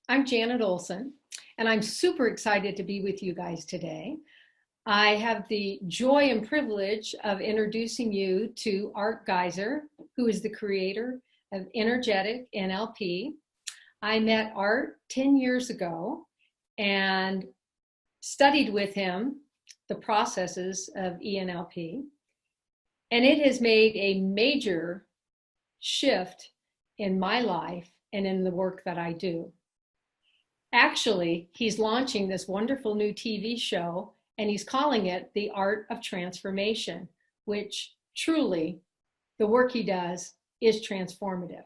I'm Janet Olson, and I'm super excited to be with you guys today. I have the joy and privilege of introducing you to Art Geiser, who is the creator of Energetic NLP. I met Art 10 years ago and studied with him the processes of ENLP, and it has made a major shift in my life and in the work that I do. Actually, he's launching this wonderful new TV show, and he's calling it The Art of Transformation, which truly, the work he does is transformative.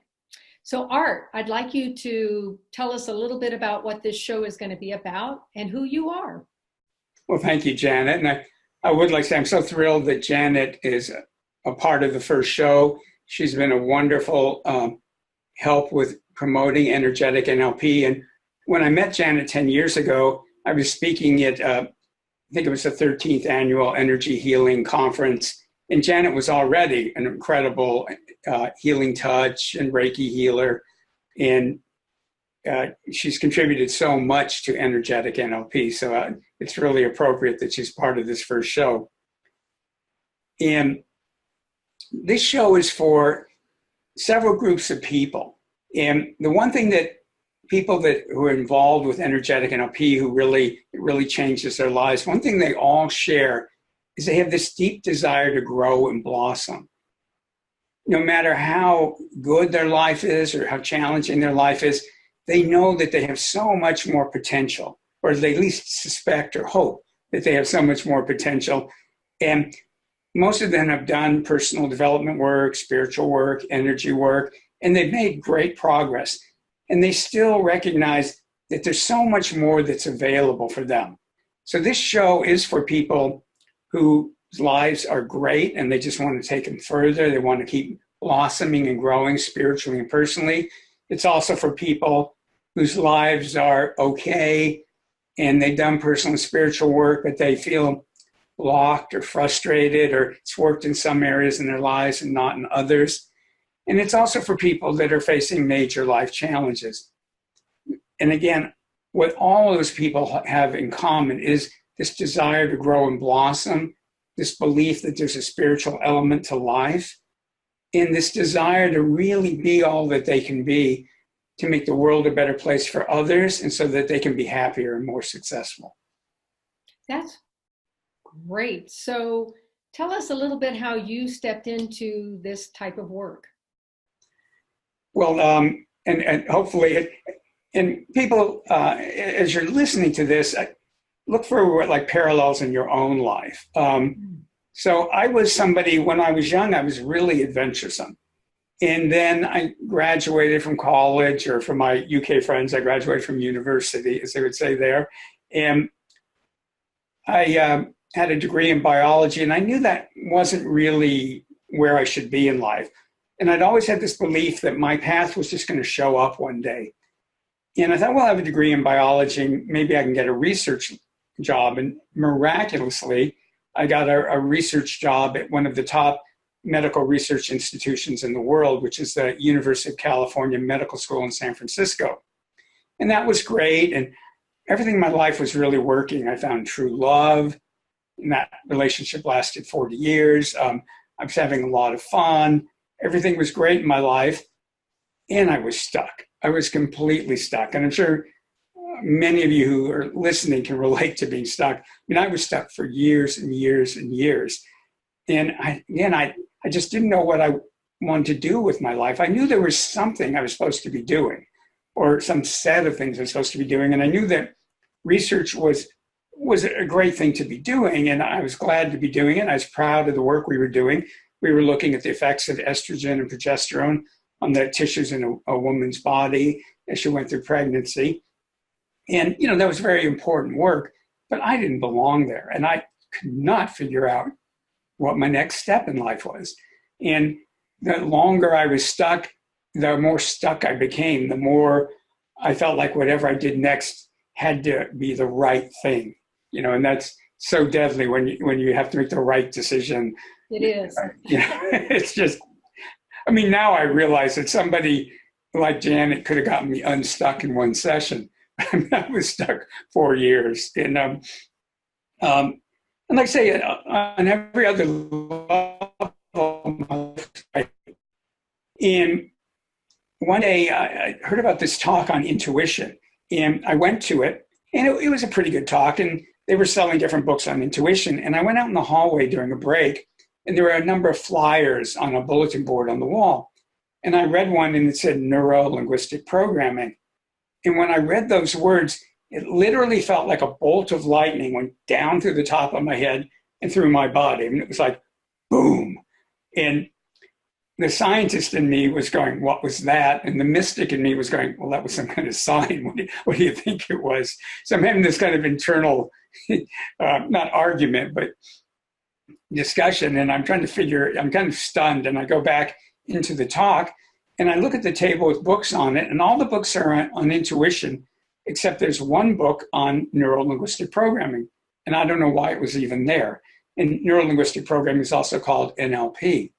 So Art, I'd like you to tell us a little bit about what this show is going to be about and who you are. Well, thank you, Janet. And I would like to say I'm so thrilled that Janet is a part of the first show. She's been a wonderful help with promoting Energetic NLP. And when I met Janet 10 years ago, I was speaking at, I think it was the 13th annual Energy Healing Conference. And Janet was already an incredible healing touch and Reiki healer. And she's contributed so much to Energetic NLP. So it's really appropriate that she's part of this first show. And this show is for several groups of people. And the one thing that people who are involved with Energetic NLP, who really changes their lives, one thing they all share is they have this deep desire to grow and blossom. No matter how good their life is or how challenging their life is, they know that they have so much more potential, or they at least suspect or hope that they have so much more potential. And most of them have done personal development work, spiritual work, energy work, and they've made great progress. And they still recognize that there's so much more that's available for them. So this show is for people whose lives are great and they just want to take them further. They want to keep blossoming and growing spiritually and personally. It's also for people whose lives are okay and they've done personal and spiritual work, but they feel blocked or frustrated, or it's worked in some areas in their lives and not in others. And it's also for people that are facing major life challenges. And again, what all those people have in common is this desire to grow and blossom, this belief that there's a spiritual element to life, and this desire to really be all that they can be to make the world a better place for others, and so that they can be happier and more successful. That's great. So tell us a little bit how you stepped into this type of work. Well, and hopefully, and people, as you're listening to this, look for like parallels in your own life. So I was somebody, when I was young, I was really adventuresome. And then I graduated from college, or from my UK friends, I graduated from university, as they would say there. And I had a degree in biology, and I knew that wasn't really where I should be in life. And I'd always had this belief that my path was just going to show up one day. And I thought, well, I have a degree in biology, maybe I can get a research job. And miraculously, I got a research job at one of the top medical research institutions in the world, which is the University of California Medical School in San Francisco. And that was great. And everything in my life was really working. I found true love, and that relationship lasted 40 years. I was having a lot of fun. Everything was great in my life, and I was stuck. I was completely stuck. And I'm sure many of you who are listening can relate to being stuck. I mean, I was stuck for years and years and years. And I just didn't know what I wanted to do with my life. I knew there was something I was supposed to be doing, or some set of things I was supposed to be doing. And I knew that research was a great thing to be doing, and I was glad to be doing it. I was proud of the work we were doing. We were looking at the effects of estrogen and progesterone on the tissues in a woman's body as she went through pregnancy. And, that was very important work, but I didn't belong there. And I could not figure out what my next step in life was. And the longer I was stuck, the more stuck I became, the more I felt like whatever I did next had to be the right thing. And that's so deadly when you have to make the right decision. It is. It's just, now I realize that somebody like Janet could have gotten me unstuck in one session. I was stuck 4 years. And like I say, on every other level of my life, and one day I heard about this talk on intuition, and I went to it, and it was a pretty good talk, and they were selling different books on intuition. And I went out in the hallway during a break, and there were a number of flyers on a bulletin board on the wall. And I read one, and it said Neuro-Linguistic Programming. And when I read those words, it literally felt like a bolt of lightning went down through the top of my head and through my body. And it was like, boom. And the scientist in me was going, what was that? And the mystic in me was going, well, that was some kind of sign. What do you think it was? So I'm having this kind of internal, not argument, but discussion. And I'm trying to figure, I'm kind of stunned. And I go back into the talk and I look at the table with books on it. And all the books are on intuition, except there's one book on neuro-linguistic programming. And I don't know why it was even there. And neuro-linguistic programming is also called NLP.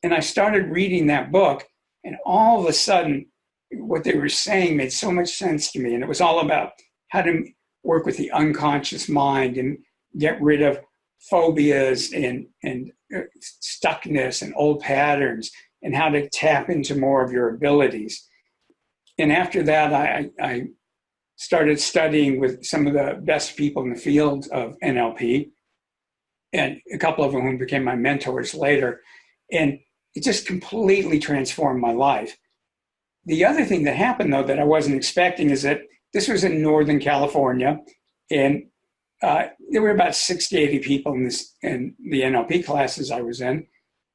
And I started reading that book, and all of a sudden, what they were saying made so much sense to me. And it was all about how to work with the unconscious mind and get rid of phobias and stuckness and old patterns, and how to tap into more of your abilities. And after that, I started studying with some of the best people in the field of NLP, and a couple of them who became my mentors later. And it just completely transformed my life. The other thing that happened, though, that I wasn't expecting is that this was in Northern California, and there were about 60, 80 people in the NLP classes I was in,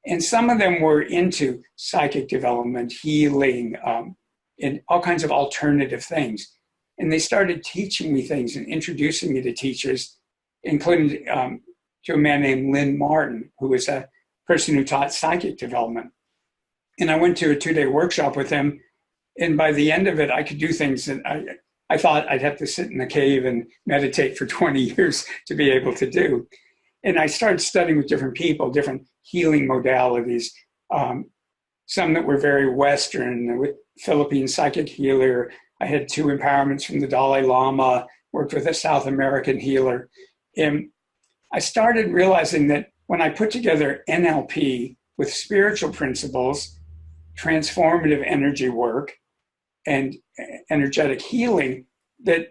and some of them were into psychic development, healing, and all kinds of alternative things. And they started teaching me things and introducing me to teachers, including to a man named Lynn Martin, who was a person who taught psychic development. And I went to a 2-day workshop with him. And by the end of it, I could do things that I thought I'd have to sit in a cave and meditate for 20 years to be able to do. And I started studying with different people, different healing modalities, some that were very Western, with Philippine psychic healer. I had 2 empowerments from the Dalai Lama, worked with a South American healer. And I started realizing that when I put together NLP with spiritual principles, transformative energy work, and energetic healing, that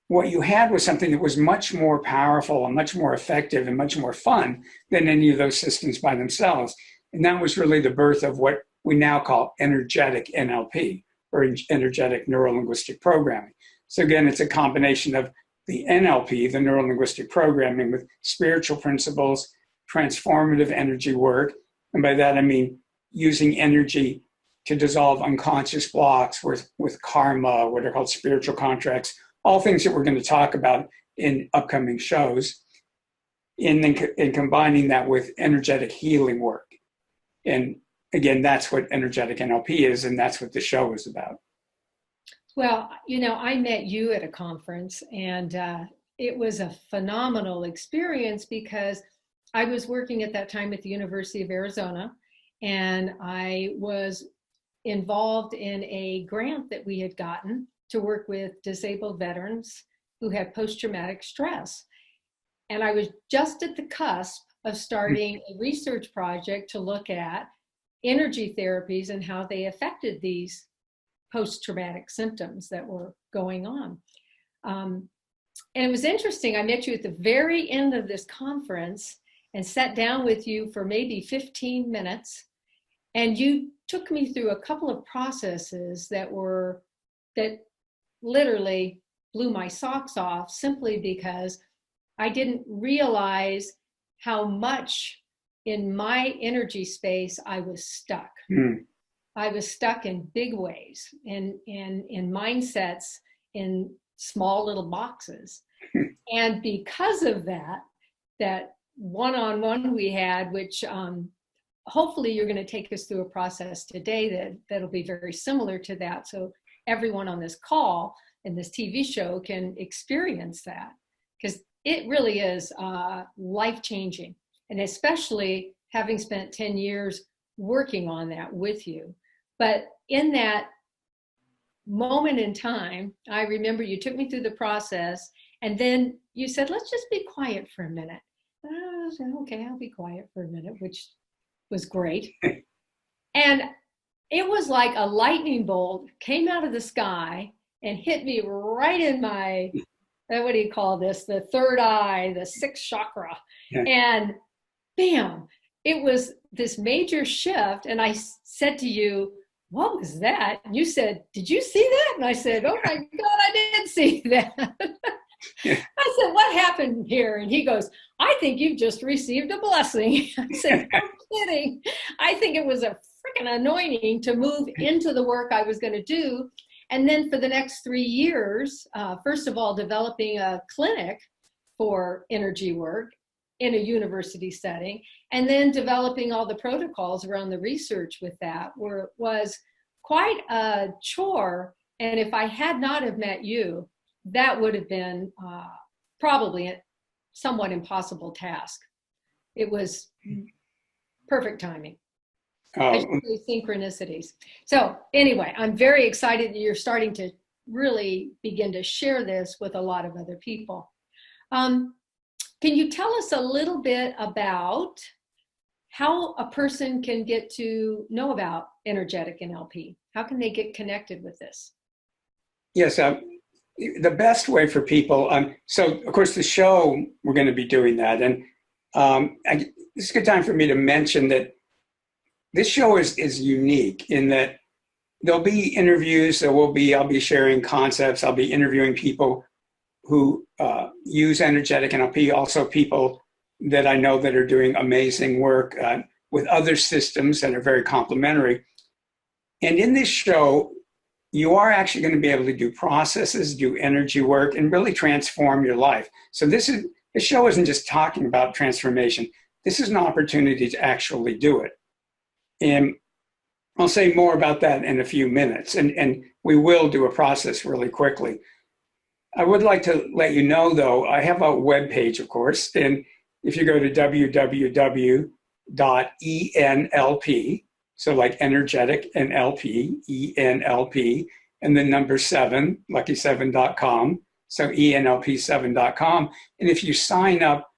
what you had was something that was much more powerful and much more effective and much more fun than any of those systems by themselves. And that was really the birth of what we now call energetic NLP, or energetic neuro-linguistic programming. So again, it's a combination of the NLP, the neuro-linguistic programming, with spiritual principles, transformative energy work. And by that, I mean using energy to dissolve unconscious blocks with karma, what are called spiritual contracts, all things that we're going to talk about in upcoming shows, and then combining that with energetic healing work. And again, that's what energetic NLP is, and that's what the show is about. Well, I met you at a conference, and it was a phenomenal experience because I was working at that time at the University of Arizona, and I was involved in a grant that we had gotten to work with disabled veterans who had post-traumatic stress. And I was just at the cusp of starting a research project to look at energy therapies and how they affected these post-traumatic symptoms that were going on. And it was interesting. I met you at the very end of this conference and sat down with you for maybe 15 minutes. And you took me through a couple of processes that literally blew my socks off, simply because I didn't realize how much in my energy space I was stuck. I was stuck in big ways, in mindsets, in small little boxes. And because of that one-on-one we had, which hopefully you're going to take us through a process today that'll be very similar to that. So everyone on this call and this TV show can experience that, because it really is life-changing. And especially having spent 10 years working on that with you. But in that moment in time, I remember you took me through the process, and then you said, let's just be quiet for a minute. And I said, okay, I'll be quiet for a minute, which was great. And it was like a lightning bolt came out of the sky and hit me right in my, what do you call this? The third eye, the sixth chakra. Yeah. And bam, it was this major shift. And I said to you, what was that? And you said, did you see that? And I said, oh my God, I did see that. Yeah. I said, what happened here? And he goes, I think you've just received a blessing. I said, no kidding. I think it was a freaking anointing to move into the work I was going to do. And then for the next 3 years, first of all, developing a clinic for energy work in a university setting, and then developing all the protocols around the research with that was quite a chore. And if I had not have met you, that would have been probably a somewhat impossible task. It was perfect timing. I should say synchronicities. So anyway, I'm very excited that you're starting to really begin to share this with a lot of other people. Can you tell us a little bit about how a person can get to know about energetic NLP? How can they get connected with this? Yes, the best way for people, so of course the show, we're going to be doing that. And it's a good time for me to mention that this show is unique in that there'll be interviews, I'll be sharing concepts, I'll be interviewing people who use energetic NLP, also people that I know that are doing amazing work with other systems that are very complementary. And in this show, you are actually going to be able to do processes, do energy work, and really transform your life. So this show isn't just talking about transformation. This is an opportunity to actually do it. And I'll say more about that in a few minutes. And we will do a process really quickly. I would like to let you know, though, I have a web page, of course. And if you go to www.enlp, so like energetic NLP, ENLP, and the number 7, lucky7.com, so enlp7.com. And if you sign up,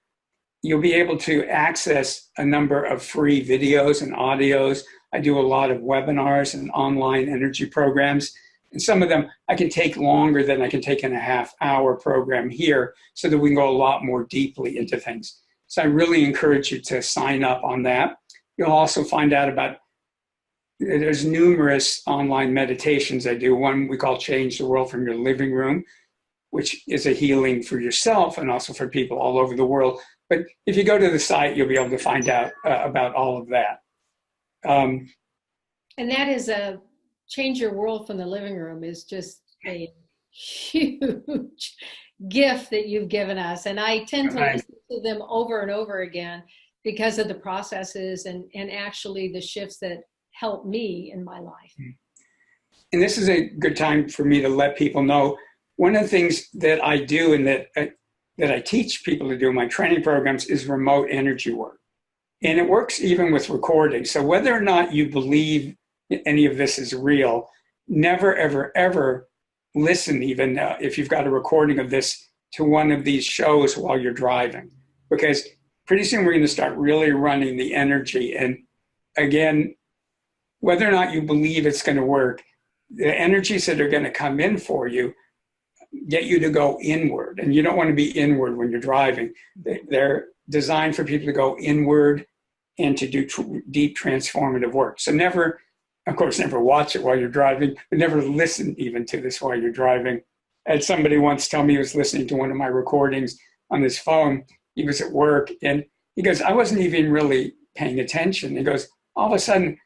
you'll be able to access a number of free videos and audios. I do a lot of webinars and online energy programs. And some of them I can take longer than I can take in a half-hour program here so that we can go a lot more deeply into things. So I really encourage you to sign up on that. You'll also find out about, there's numerous online meditations I do. One we call Change the World from Your Living Room, which is a healing for yourself and also for people all over the world. But if you go to the site, you'll be able to find out about all of that. And that is Change Your World from the Living Room is just a huge gift that you've given us. And I tend to listen to them over and over again because of the processes and actually the shifts that help me in my life. And this is a good time for me to let people know, one of the things that I do and that I teach people to do in my training programs is remote energy work. And it works even with recording. So whether or not you believe any of this is real, never, ever, ever listen, even if you've got a recording of this, to one of these shows while you're driving. Because pretty soon we're going to start really running the energy. And again, whether or not you believe it's going to work, the energies that are going to come in for you get you to go inward. And you don't want to be inward when you're driving. They're designed for people to go inward and to do deep transformative work. So never, of course, never watch it while you're driving, but never listen even to this while you're driving. I had somebody once tell me he was listening to one of my recordings on his phone. He was at work and he goes, I wasn't even really paying attention. He goes, all of a sudden,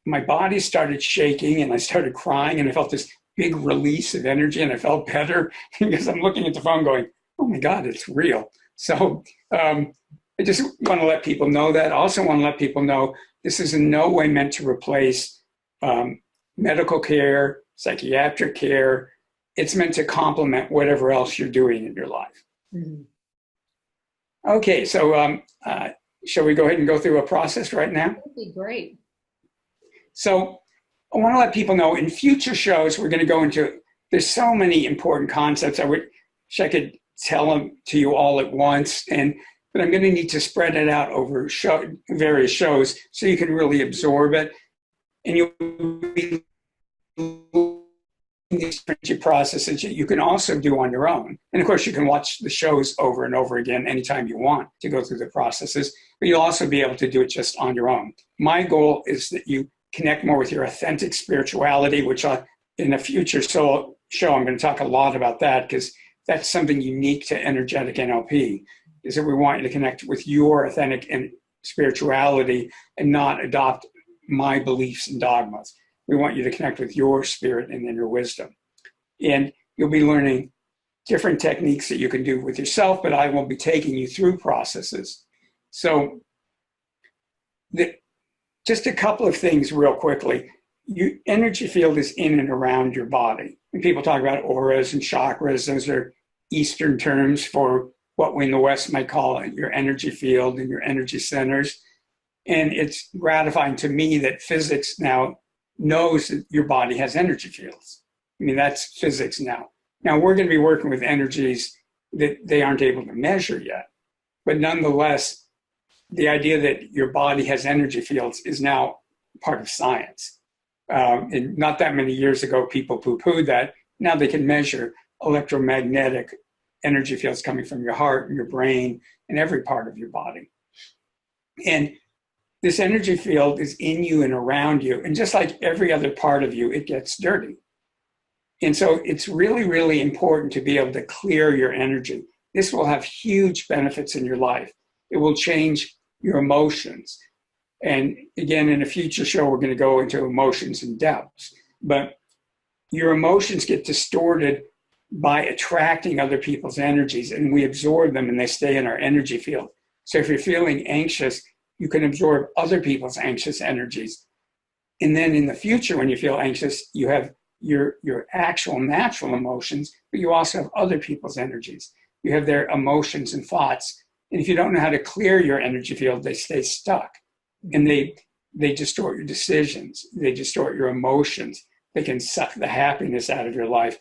my body started shaking and I started crying and I felt this big release of energy and I felt better because I'm looking at the phone going, oh my God, it's real. So I just want to let people know that. I also want to let people know this is in no way meant to replace medical care, psychiatric care. It's meant to complement whatever else you're doing in your life. Mm-hmm. Okay, so shall we go ahead and go through a process right now? That'd be great. So I want to let people know in future shows, we're going to go into, there's so many important concepts. I wish I could tell them to you all at once, but I'm going to need to spread it out over various shows so you can really absorb it. And you'll be these processes that you can also do on your own. And of course, you can watch the shows over and over again anytime you want to go through the processes, but you'll also be able to do it just on your own. My goal is that you connect more with your authentic spirituality, which in a future show, I'm going to talk a lot about that, because that's something unique to Energetic NLP, is that we want you to connect with your authentic and spirituality and not adopt my beliefs and dogmas. We want you to connect with your spirit and inner wisdom. And you'll be learning different techniques that you can do with yourself, but I will be taking you through processes. So just a couple of things real quickly. Energy field is in and around your body. When people talk about auras and chakras, those are Eastern terms for what we in the West might call your energy field and your energy centers. And it's gratifying to me that physics now knows that your body has energy fields. I mean, that's physics now. Now, we're going to be working with energies that they aren't able to measure yet. But nonetheless, the idea that your body has energy fields is now part of science. And not that many years ago, people poo-pooed that. Now they can measure electromagnetic energy fields coming from your heart and your brain and every part of your body. And this energy field is in you and around you. And just like every other part of you, it gets dirty. And so it's really, really important to be able to clear your energy. This will have huge benefits in your life. It will change your emotions. And again, in a future show, we're going to go into emotions in depth. But your emotions get distorted by attracting other people's energies, and we absorb them and they stay in our energy field. So if you're feeling anxious, you can absorb other people's anxious energies. And then in the future, when you feel anxious, you have your actual natural emotions, but you also have other people's energies. You have their emotions and thoughts. And if you don't know how to clear your energy field, they stay stuck. And they distort your decisions. They distort your emotions. They can suck the happiness out of your life.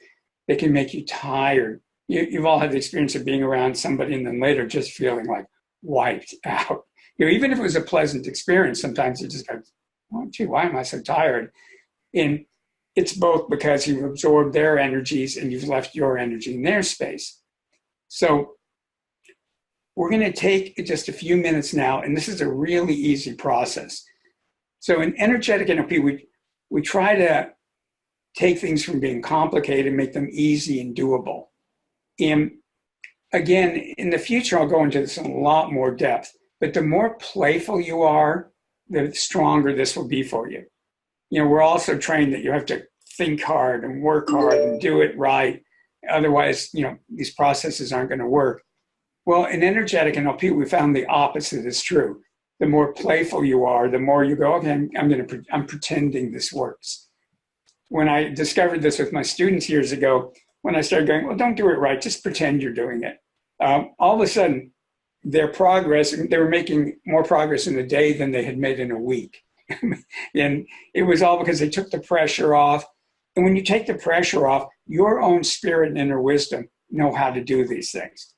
They can make you tired. You've all had the experience of being around somebody and then later just feeling like wiped out. Even if it was a pleasant experience, sometimes you just go, oh, gee, why am I so tired? And it's both because you've absorbed their energies and you've left your energy in their space. So we're going to take just a few minutes now, and this is a really easy process. So in Energetic NLP, we try to take things from being complicated and make them easy and doable. And again, in the future, I'll go into this in a lot more depth. But the more playful you are, the stronger this will be for you. We're also trained that you have to think hard and work hard and do it right. Otherwise, these processes aren't going to work. Well, in Energetic NLP, we found the opposite is true. The more playful you are, the more you go, okay, I'm pretending this works. When I discovered this with my students years ago, when I started going, well, don't do it right, just pretend you're doing it. All of a sudden, their progress, they were making more progress in a day than they had made in a week. And it was all because they took the pressure off. And when you take the pressure off, your own spirit and inner wisdom know how to do these things.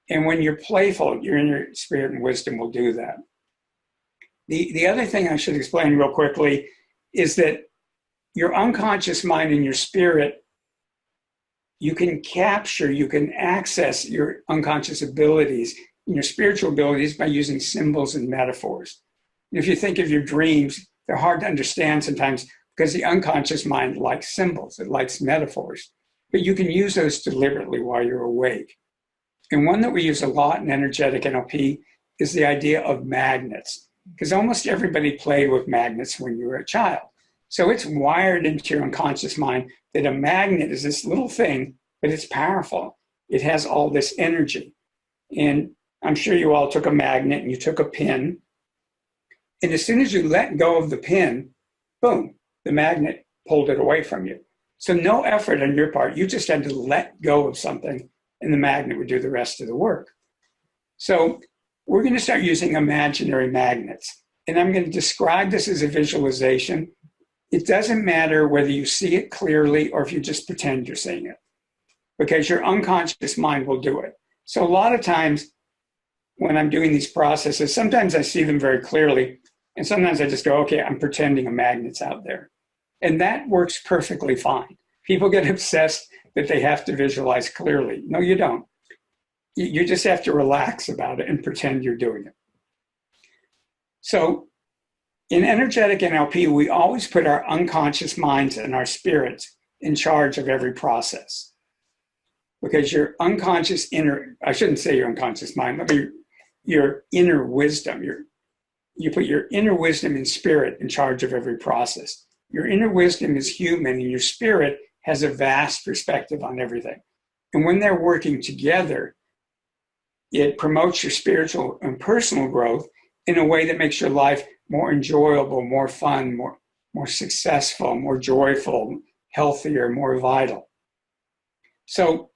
And when you're playful, your inner spirit and wisdom will do that. The other thing I should explain real quickly is that your unconscious mind and your spirit, you can access your unconscious abilities and your spiritual abilities by using symbols and metaphors. And if you think of your dreams, they're hard to understand sometimes because the unconscious mind likes symbols, it likes metaphors. But you can use those deliberately while you're awake. And one that we use a lot in Energetic NLP is the idea of magnets, because almost everybody played with magnets when you were a child. So it's wired into your unconscious mind that a magnet is this little thing, but it's powerful. It has all this energy. And I'm sure you all took a magnet and you took a pin. And as soon as you let go of the pin, boom, the magnet pulled it away from you. So no effort on your part. You just had to let go of something and the magnet would do the rest of the work. So we're going to start using imaginary magnets. And I'm going to describe this as a visualization. it doesn't matter whether you see it clearly or if you just pretend you're seeing it, because your unconscious mind will do it. So a lot of times when I'm doing these processes, sometimes I see them very clearly, and sometimes I just go, okay, I'm pretending a magnet's out there. And that works perfectly fine. People get obsessed that they have to visualize clearly. No, you don't. You just have to relax about it and pretend you're doing it. So in energetic NLP, we always put our unconscious minds and our spirits in charge of every process. Because your unconscious I shouldn't say your unconscious mind, but your inner wisdom, you put your inner wisdom and spirit in charge of every process. Your inner wisdom is human, and your spirit has a vast perspective on everything. And when they're working together, it promotes your spiritual and personal growth in a way that makes your life more enjoyable, more fun, more successful, more joyful, healthier, more vital. So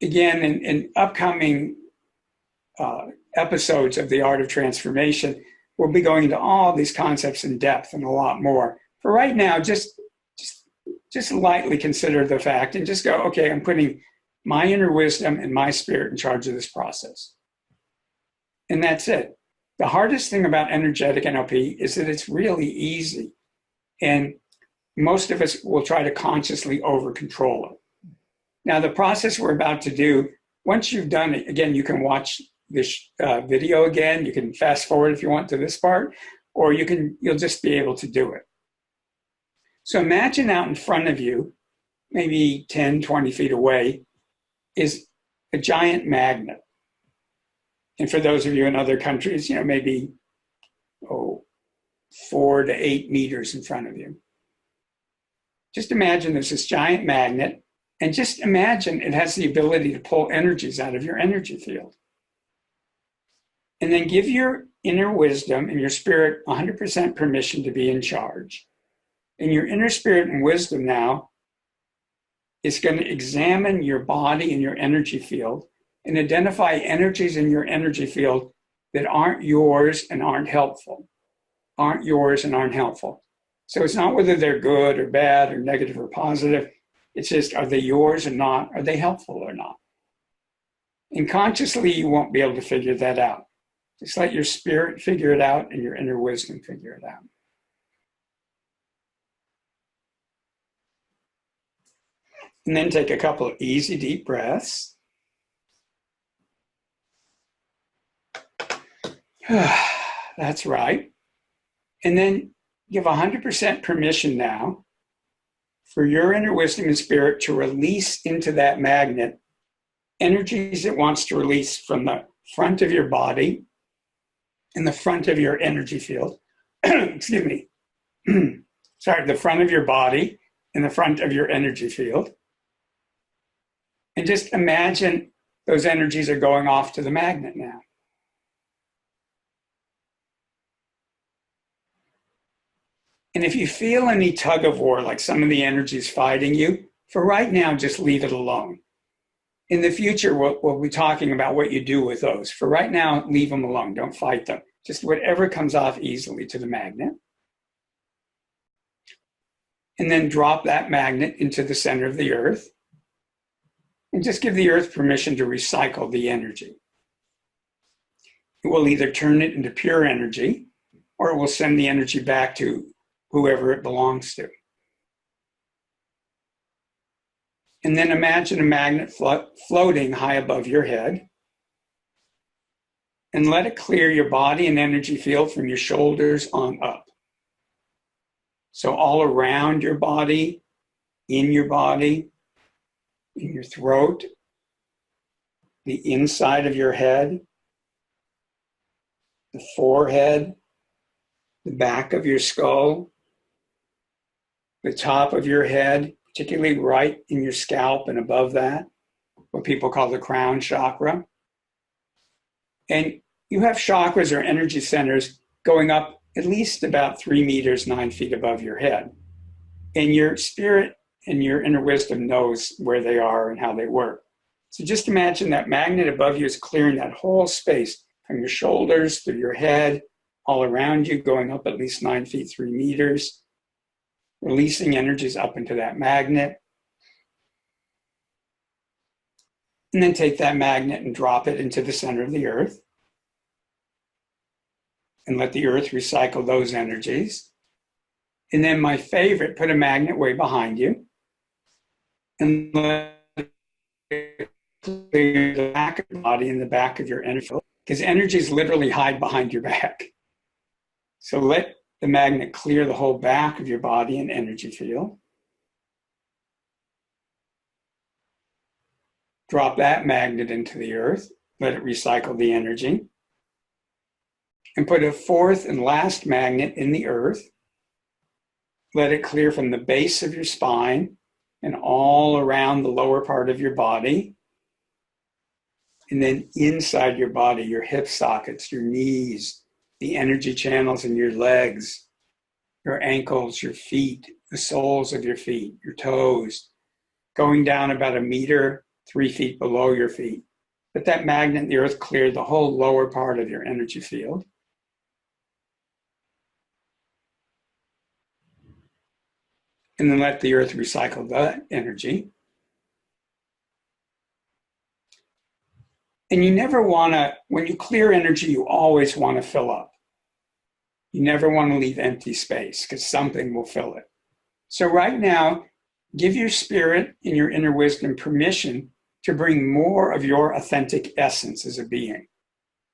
again, in upcoming episodes of The Art of Transformation, we'll be going into all these concepts in depth and a lot more. For right now, just lightly consider the fact and just go, okay, I'm putting my inner wisdom and my spirit in charge of this process. And that's it. The hardest thing about energetic NLP is that it's really easy. And most of us will try to consciously over-control it. Now, the process we're about to do, once you've done it, again, you can watch this video again. You can fast forward if you want to this part, or you'll just be able to do it. So imagine out in front of you, maybe 10, 20 feet away, is a giant magnet. And for those of you in other countries, maybe 4 to 8 meters in front of you. Just imagine there's this giant magnet, and just imagine it has the ability to pull energies out of your energy field. And then give your inner wisdom and your spirit 100% permission to be in charge. And your inner spirit and wisdom now is going to examine your body and your energy field and identify energies in your energy field that aren't yours and aren't helpful. Aren't yours and aren't helpful. So it's not whether they're good or bad or negative or positive. It's just, are they yours or not? Are they helpful or not? And consciously, you won't be able to figure that out. Just let your spirit figure it out and your inner wisdom figure it out. And then take a couple of easy, deep breaths. That's right. And then give 100% permission now for your inner wisdom and spirit to release into that magnet energies it wants to release from the front of your body and the front of your energy field. Excuse me. Sorry, the front of your body and the front of your energy field. And just imagine those energies are going off to the magnet now. And if you feel any tug of war, like some of the energies fighting you, for right now, just leave it alone. In the future, we'll be talking about what you do with those. For right now, leave them alone. Don't fight them. Just whatever comes off easily to the magnet. And then drop that magnet into the center of the earth. And just give the earth permission to recycle the energy. It will either turn it into pure energy, or it will send the energy back to whoever it belongs to. And then imagine a magnet floating high above your head. And let it clear your body and energy field from your shoulders on up. So all around your body, in your throat, the inside of your head, the forehead, the back of your skull, the top of your head, particularly right in your scalp and above that, what people call the crown chakra. And you have chakras or energy centers going up at least about 3 meters, 9 feet above your head. And your spirit and your inner wisdom knows where they are and how they work. So just imagine that magnet above you is clearing that whole space from your shoulders through your head, all around you, going up at least 9 feet, 3 meters, releasing energies up into that magnet. And then take that magnet and drop it into the center of the earth. And let the earth recycle those energies. And then my favorite, put a magnet way behind you. And let it clear the back of your body and the back of your energy field. Because energies literally hide behind your back. So let the magnet clear the whole back of your body and energy field. Drop that magnet into the earth. Let it recycle the energy. And put a fourth and last magnet in the earth. Let it clear from the base of your spine and all around the lower part of your body. And then inside your body, your hip sockets, your knees, the energy channels in your legs, your ankles, your feet, the soles of your feet, your toes, going down about 1 meter, 3 feet below your feet. Let that magnet in the earth clear the whole lower part of your energy field. And then let the earth recycle that energy. And you never want to, when you clear energy, you always want to fill up. You never want to leave empty space because something will fill it. So right now, give your spirit and your inner wisdom permission to bring more of your authentic essence as a being.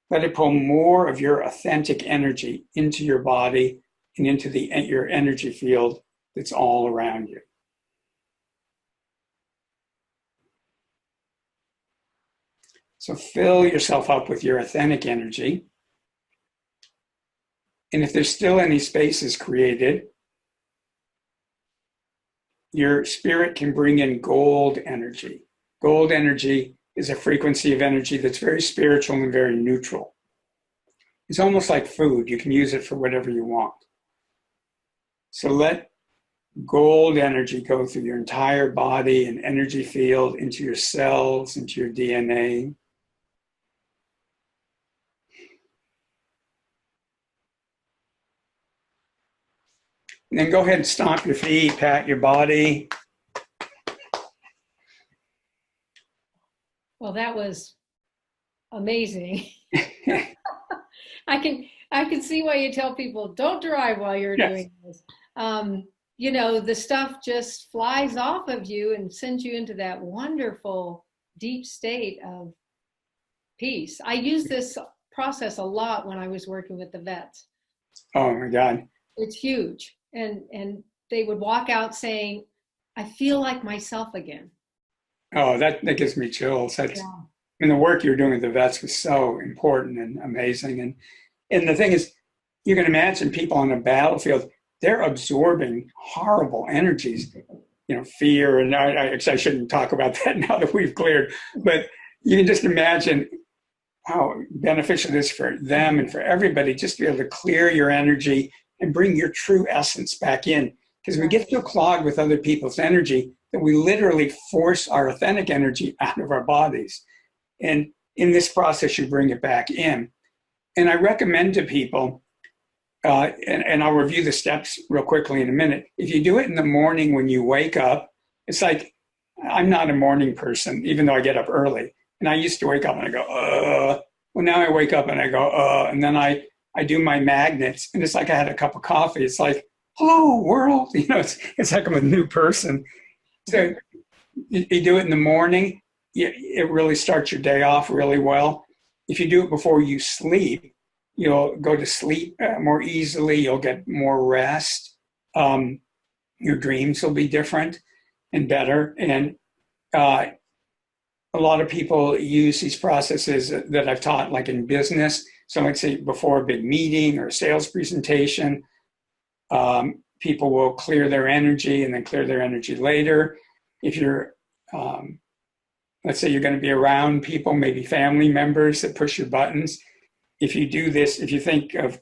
Let it pull more of your authentic energy into your body and into your energy field that's all around you. So fill yourself up with your authentic energy. And if there's still any spaces created, your spirit can bring in gold energy. Gold energy is a frequency of energy that's very spiritual and very neutral. It's almost like food. You can use it for whatever you want. So let gold energy go through your entire body and energy field, into your cells, into your DNA. And then go ahead and stomp your feet, pat your body. Well, that was amazing. I can see why you tell people don't drive while you're doing this. You know, the stuff just flies off of you and sends you into that wonderful deep state of peace. I use this process a lot when I was working with the vets. Oh my God. It's huge. And they would walk out saying, I feel like myself again. Oh, that gives me chills. That's, Yeah. I mean, the work you're doing with the vets was so important and amazing. And the thing is, you can imagine people on a battlefield, they're absorbing horrible energies, you know, fear. And I shouldn't talk about that now that we've cleared, but you can just imagine how beneficial it is for them and for everybody just to be able to clear your energy and bring your true essence back in. Because we get so clogged with other people's energy that we literally force our authentic energy out of our bodies. And in this process, you bring it back in. And I recommend to people, and I'll review the steps real quickly in a minute. If you do it in the morning when you wake up, it's like, I'm not a morning person, even though I get up early. And I used to wake up and I go, well, now I wake up and I go, and then I do my magnets. And it's like I had a cup of coffee. It's like, hello, world. You know, it's like I'm a new person. So you do it in the morning, it really starts your day off really well. If you do it before you sleep, you'll go to sleep more easily. You'll get more rest. Your dreams will be different and better. And a lot of people use these processes that I've taught, like in business. So let's say before a big meeting or a sales presentation, people will clear their energy and then clear their energy later. If you're, let's say you're going to be around people, maybe family members that push your buttons. If you do this, if you think of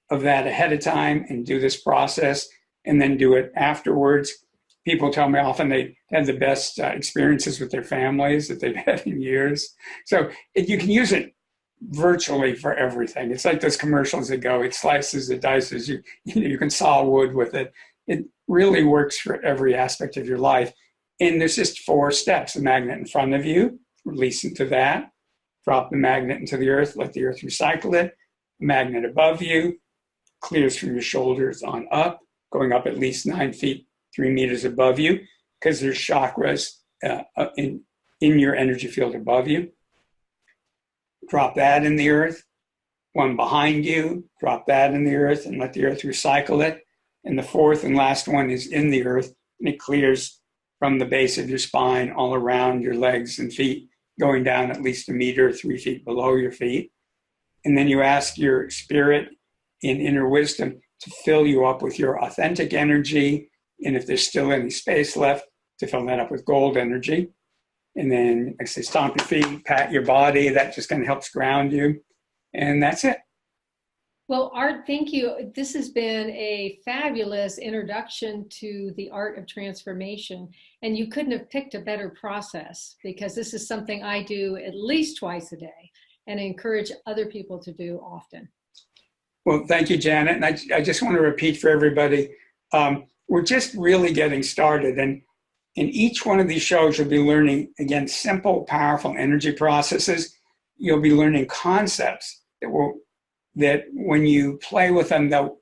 that ahead of time and do this process and then do it afterwards, people tell me often they have the best experiences with their families that they've had in years. So you can use it virtually for everything. It's like those commercials that go, it slices, it dices, you can saw wood with it. It really works for every aspect of your life. And there's just 4 steps. The magnet in front of you, release into that. Drop the magnet into the earth, let the earth recycle it. Magnet above you, clears from your shoulders on up, going up at least 9 feet, 3 meters above you, because there's chakras in your energy field above you. Drop that in the earth. One behind you, drop that in the earth and let the earth recycle it. And the 4th and last one is in the earth, and it clears from the base of your spine all around your legs and feet, going down at least 1 meter, 3 feet below your feet. And then you ask your spirit in inner wisdom to fill you up with your authentic energy. And if there's still any space left, to fill that up with gold energy. And then, like I say, stomp your feet, pat your body. That just kind of helps ground you. And that's it. Well, Art, thank you. This has been a fabulous introduction to the art of transformation. And you couldn't have picked a better process, because this is something I do at least twice a day and I encourage other people to do often. Well, thank you, Janet. And I just want to repeat for everybody, we're just really getting started. And in each one of these shows, you'll be learning, again, simple, powerful energy processes. You'll be learning concepts that when you play with them, they'll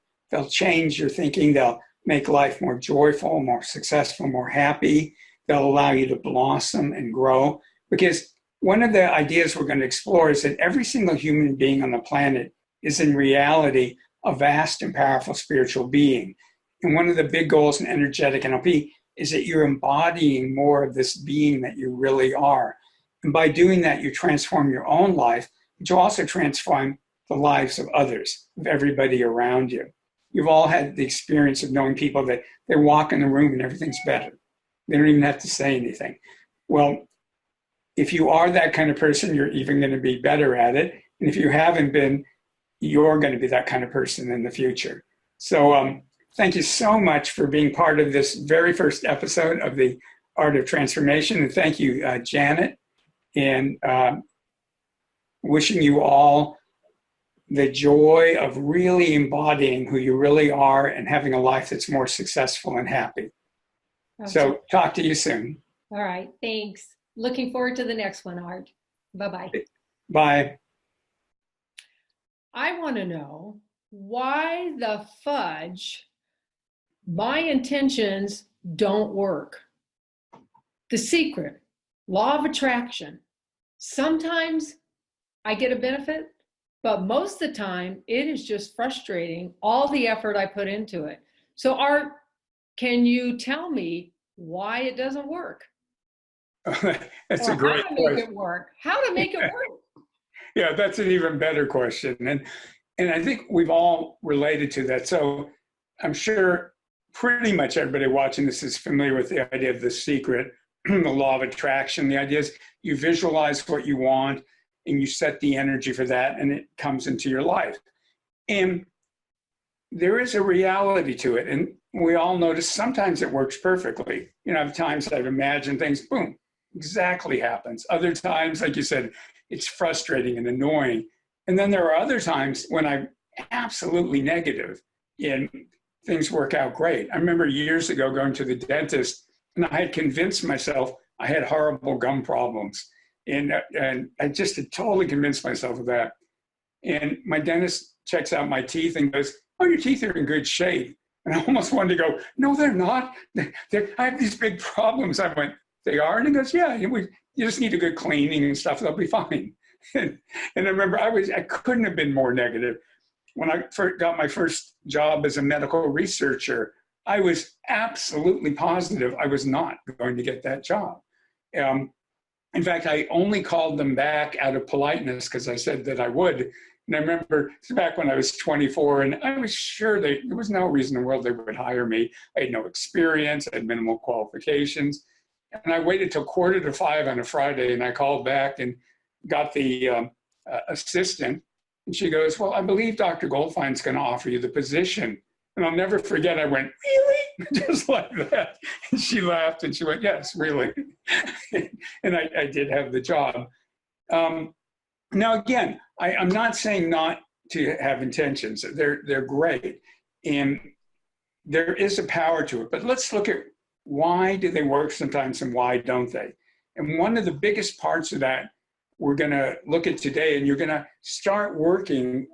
change your thinking. They'll make life more joyful, more successful, more happy. They'll allow you to blossom and grow. Because one of the ideas we're going to explore is that every single human being on the planet is in reality a vast and powerful spiritual being. And one of the big goals in Energetic NLP is that you're embodying more of this being that you really are. And by doing that, you transform your own life, but you also transform the lives of others, of everybody around you. You've all had the experience of knowing people that they walk in the room and everything's better. They don't even have to say anything. Well, if you are that kind of person, you're even going to be better at it. And if you haven't been, you're going to be that kind of person in the future. So thank you so much for being part of this very first episode of the Art of Transformation. And thank you, Janet, and wishing you all the joy of really embodying who you really are and having a life that's more successful and happy. Okay. So talk to you soon. All right, thanks. Looking forward to the next one, Art. Bye-bye. Bye. I want to know why the fudge my intentions don't work. The secret, law of attraction. Sometimes I get a benefit, but most of the time it is just frustrating, all the effort I put into it. So Art, can you tell me why it doesn't work? That's or a great how to make it work. How to make it work. Yeah, that's an even better question. And I think we've all related to that. So I'm sure pretty much everybody watching this is familiar with the idea of the secret, the law of attraction. The idea is you visualize what you want and you set the energy for that and it comes into your life. And there is a reality to it. And we all notice sometimes it works perfectly. You know, times I've imagined things, boom, exactly happens. Other times, like you said, it's frustrating and annoying. And then there are other times when I'm absolutely negative and things work out great. I remember years ago going to the dentist and I had convinced myself I had horrible gum problems. And I just had totally convinced myself of that. And my dentist checks out my teeth and goes, "Oh, your teeth are in good shape." And I almost wanted to go, "No, they're not. I have these big problems." I went, "They are?" And he goes, "Yeah, you just need a good cleaning and stuff. They'll be fine." And I remember I couldn't have been more negative. When I first got my first job as a medical researcher, I was absolutely positive I was not going to get that job. In fact, I only called them back out of politeness because I said that I would. And I remember it's back when I was 24, and I was sure there was no reason in the world they would hire me. I had no experience, I had minimal qualifications. And I waited till 4:45 on a Friday, and I called back and got the assistant. And she goes, "Well, I believe Dr. Goldfein's going to offer you the position." And I'll never forget, I went, "Really?" Just like that. And she laughed and she went, "Yes, really." And I did have the job. Now, again, I'm not saying not to have intentions. They're great. And there is a power to it. But let's look at why do they work sometimes and why don't they? And one of the biggest parts of that we're going to look at today, and you're going to start working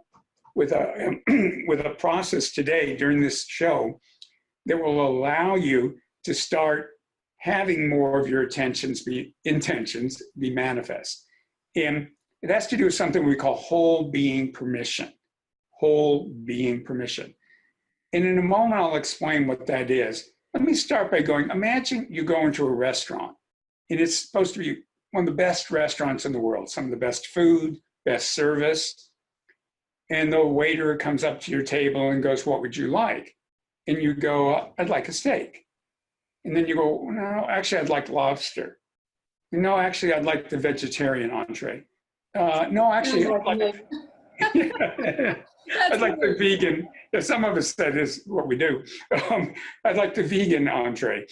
with a, with a process today during this show that will allow you to start having more of your intentions be manifest. And it has to do with something we call whole being permission. Whole being permission. And in a moment, I'll explain what that is. Let me start by going, imagine you go into a restaurant, and it's supposed to be one of the best restaurants in the world, some of the best food, best service. And the waiter comes up to your table and goes, what would you like? And you go, I'd like a steak. And then you go, no, actually, I'd like lobster. No, actually, I'd like the vegetarian entree. No, actually, I'd like I'd like the vegan. Some of us, that is what we do. I'd like the vegan entree.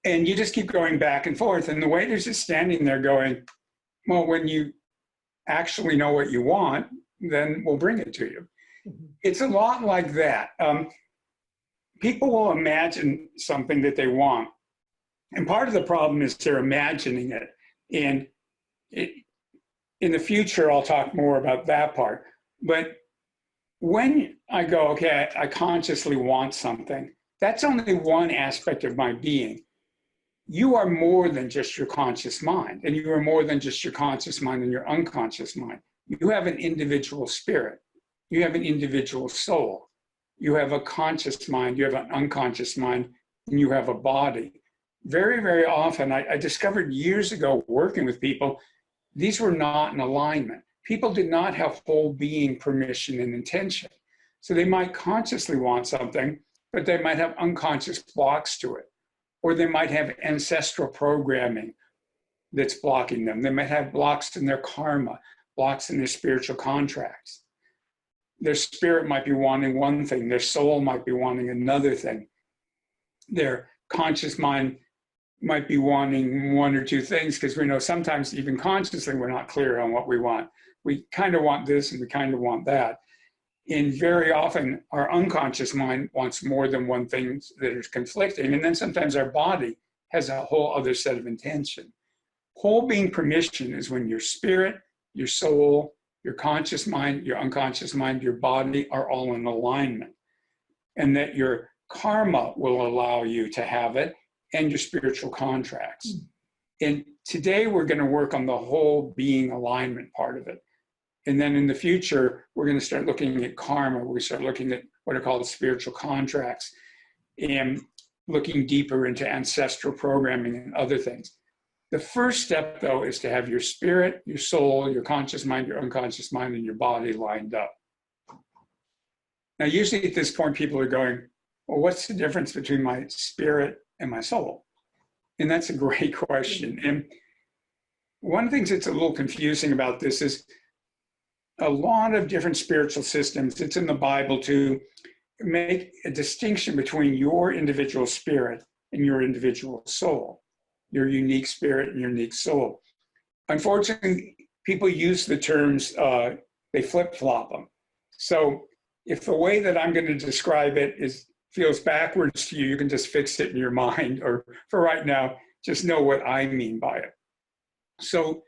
And you just keep going back and forth. And the waiter's just standing there going, well, when you actually know what you want, then we'll bring it to you. Mm-hmm. It's a lot like that. People will imagine something that they want. And part of the problem is they're imagining it. And in the future, I'll talk more about that part. But when I go, okay, I consciously want something, that's only one aspect of my being. You are more than just your conscious mind, and you are more than just your conscious mind and your unconscious mind. You have an individual spirit. You have an individual soul. You have a conscious mind, you have an unconscious mind, and you have a body. Very, very often, I discovered years ago working with people, these were not in alignment. People did not have whole being permission and intention. So they might consciously want something, but they might have unconscious blocks to it. Or they might have ancestral programming that's blocking them. They might have blocks in their karma, blocks in their spiritual contracts. Their spirit might be wanting one thing. Their soul might be wanting another thing. Their conscious mind might be wanting one or two things, because we know sometimes even consciously we're not clear on what we want. We kind of want this and we kind of want that. And very often our unconscious mind wants more than one thing that is conflicting. And then sometimes our body has a whole other set of intention. Whole being permission is when your spirit, your soul, your conscious mind, your unconscious mind, your body are all in alignment. And that your karma will allow you to have it, and your spiritual contracts. And today we're going to work on the whole being alignment part of it. And then in the future, we're going to start looking at karma. We start looking at what are called spiritual contracts and looking deeper into ancestral programming and other things. The first step, though, is to have your spirit, your soul, your conscious mind, your unconscious mind, and your body lined up. Now, usually at this point, people are going, well, what's the difference between my spirit and my soul? And that's a great question. And one of the things that's a little confusing about this is a lot of different spiritual systems, it's in the Bible, to make a distinction between your individual spirit and your individual soul, your unique spirit and your unique soul. Unfortunately, people use the terms, they flip-flop them. So if the way that I'm going to describe it feels backwards to you, you can just fix it in your mind, or for right now, just know what I mean by it. So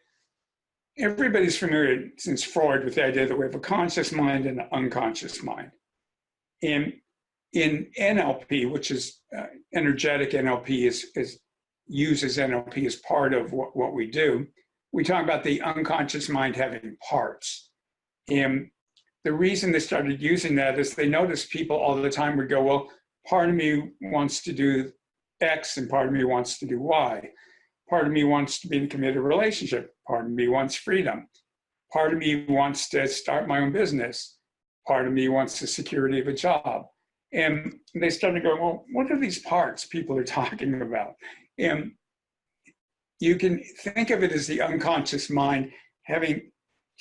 everybody's familiar since Freud with the idea that we have a conscious mind and an unconscious mind. And in NLP, which is energetic NLP, uses NLP as part of what we do, we talk about the unconscious mind having parts. And the reason they started using that is they noticed people all the time would go, well, part of me wants to do X and part of me wants to do Y. Part of me wants to be in a committed relationship. Part of me wants freedom. Part of me wants to start my own business. Part of me wants the security of a job. And they started going, well, what are these parts people are talking about? And you can think of it as the unconscious mind having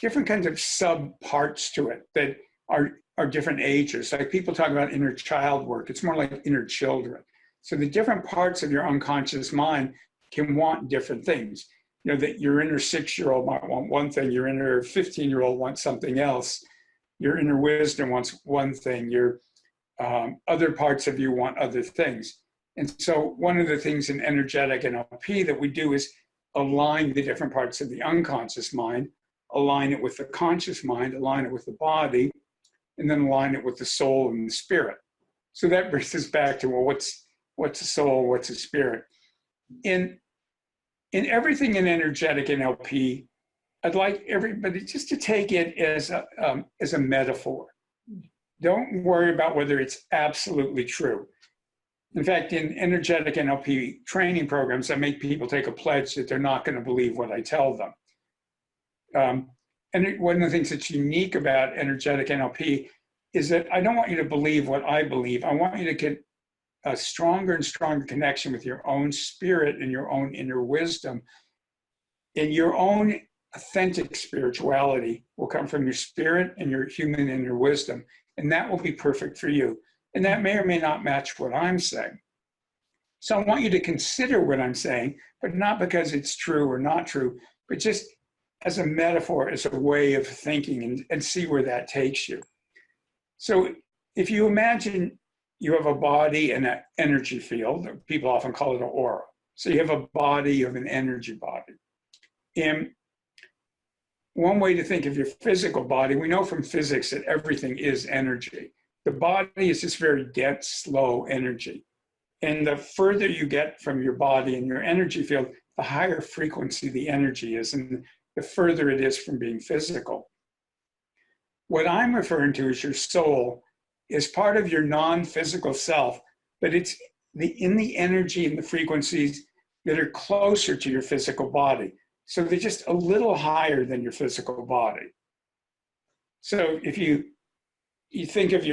different kinds of sub-parts to it that are different ages. Like people talk about inner child work. It's more like inner children. So the different parts of your unconscious mind can want different things. that your inner 6-year-old might want one thing, your inner 15-year-old wants something else, your inner wisdom wants one thing, your other parts of you want other things. And so one of the things in energetic NLP that we do is align the different parts of the unconscious mind, align it with the conscious mind, align it with the body, and then align it with the soul and the spirit. So that brings us back to, well, what's a soul, what's a spirit? In everything in energetic NLP, I'd like everybody just to take it as a metaphor. Don't worry about whether it's absolutely true. In fact, in energetic NLP training programs, I make people take a pledge that they're not going to believe what I tell them. And one of the things that's unique about energetic NLP is that I don't want you to believe what I believe. I want you to get a stronger and stronger connection with your own spirit and your own inner wisdom. And your own authentic spirituality will come from your spirit and your human inner wisdom. And that will be perfect for you. And that may or may not match what I'm saying. So I want you to consider what I'm saying, but not because it's true or not true, but just as a metaphor, as a way of thinking, and see where that takes you. So if you imagine you have a body and an energy field, people often call it an aura. So you have a body, you have an energy body. And one way to think of your physical body, we know from physics that everything is energy. The body is just very dense, slow energy. And the further you get from your body and your energy field, the higher frequency the energy is, and the further it is from being physical. What I'm referring to as your soul is part of your non-physical self, but it's in the energy and the frequencies that are closer to your physical body. So they're just a little higher than your physical body. So if you think of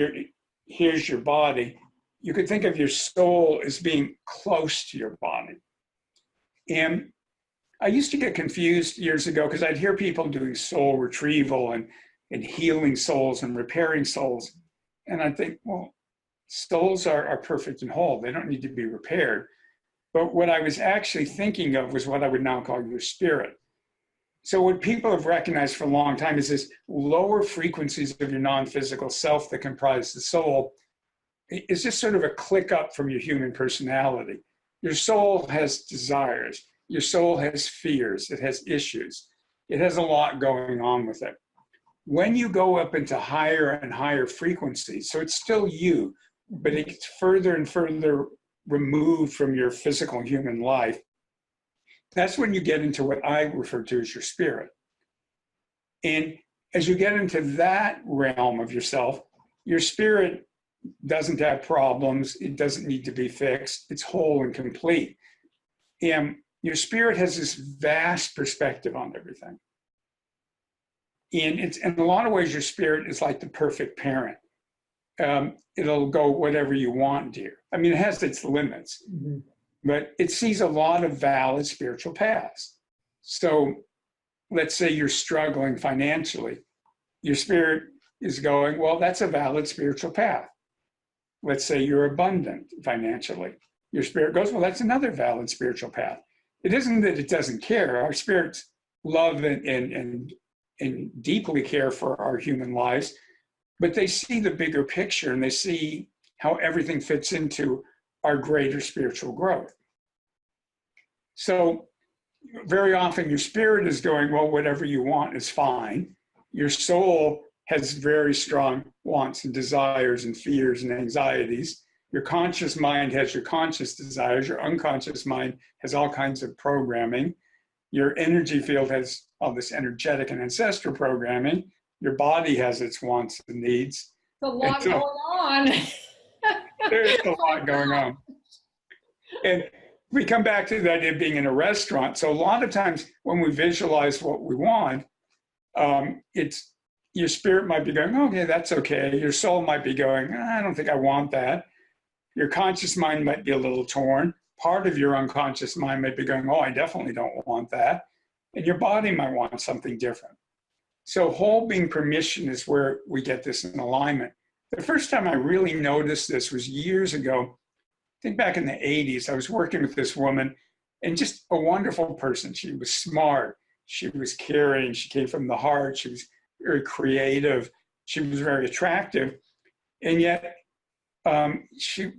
here's your body, you could think of your soul as being close to your body. And I used to get confused years ago because I'd hear people doing soul retrieval and healing souls and repairing souls. And I'd think, well, souls are perfect and whole. They don't need to be repaired. But what I was actually thinking of was what I would now call your spirit. So what people have recognized for a long time is this lower frequencies of your non-physical self that comprise the soul is just sort of a click up from your human personality. Your soul has desires. Your soul has fears. It has issues. It has a lot going on with it. When you go up into higher and higher frequencies, so it's still you, but it gets further and further removed from your physical human life, that's when you get into what I refer to as your spirit. And as you get into that realm of yourself, your spirit doesn't have problems. It doesn't need to be fixed. It's whole and complete. And your spirit has this vast perspective on everything. And it's, in a lot of ways, your spirit is like the perfect parent. It'll go whatever you want, dear. I mean, it has its limits, but it sees a lot of valid spiritual paths. So let's say you're struggling financially. Your spirit is going, well, that's a valid spiritual path. Let's say you're abundant financially. Your spirit goes, well, that's another valid spiritual path. It isn't that it doesn't care. Our spirits love and deeply care for our human lives, but they see the bigger picture and they see how everything fits into our greater spiritual growth. So very often your spirit is going, well, whatever you want is fine. Your soul has very strong wants and desires and fears and anxieties. Your conscious mind has your conscious desires. Your unconscious mind has all kinds of programming. Your energy field has all this energetic and ancestral programming. Your body has its wants and needs. A lot going on. There's a lot going on. And we come back to the idea of being in a restaurant. So a lot of times when we visualize what we want, it's your spirit might be going, okay, that's okay. Your soul might be going, I don't think I want that. Your conscious mind might be a little torn. Part of your unconscious mind might be going, oh, I definitely don't want that. And your body might want something different. So whole being permission is where we get this in alignment. The first time I really noticed this was years ago. I think back in the 80s, I was working with this woman and just a wonderful person. She was smart. She was caring. She came from the heart. She was very creative. She was very attractive. And yet she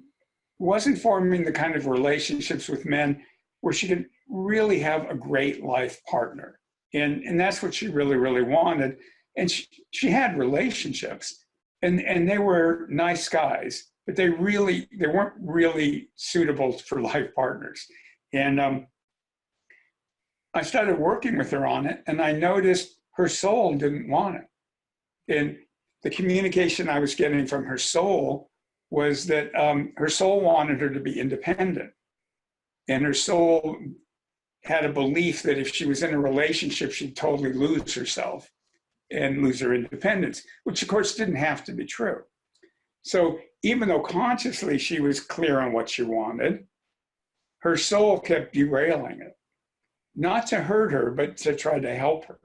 wasn't forming the kind of relationships with men where she could really have a great life partner. And that's what she really, really wanted. And she had relationships, and they were nice guys, but they weren't really suitable for life partners. And I started working with her on it, and I noticed her soul didn't want it. And the communication I was getting from her soul was that her soul wanted her to be independent. And her soul had a belief that if she was in a relationship, she'd totally lose herself and lose her independence, which of course didn't have to be true. So even though consciously she was clear on what she wanted, her soul kept derailing it, not to hurt her, but to try to help her.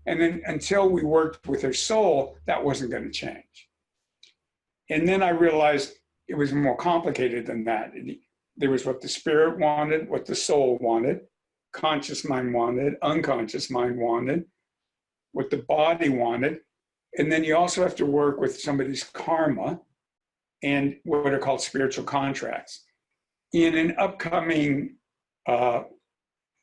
And then until we worked with her soul, that wasn't going to change. And then I realized it was more complicated than that. There was what the spirit wanted, what the soul wanted, conscious mind wanted, unconscious mind wanted, what the body wanted. And then you also have to work with somebody's karma and what are called spiritual contracts. In an upcoming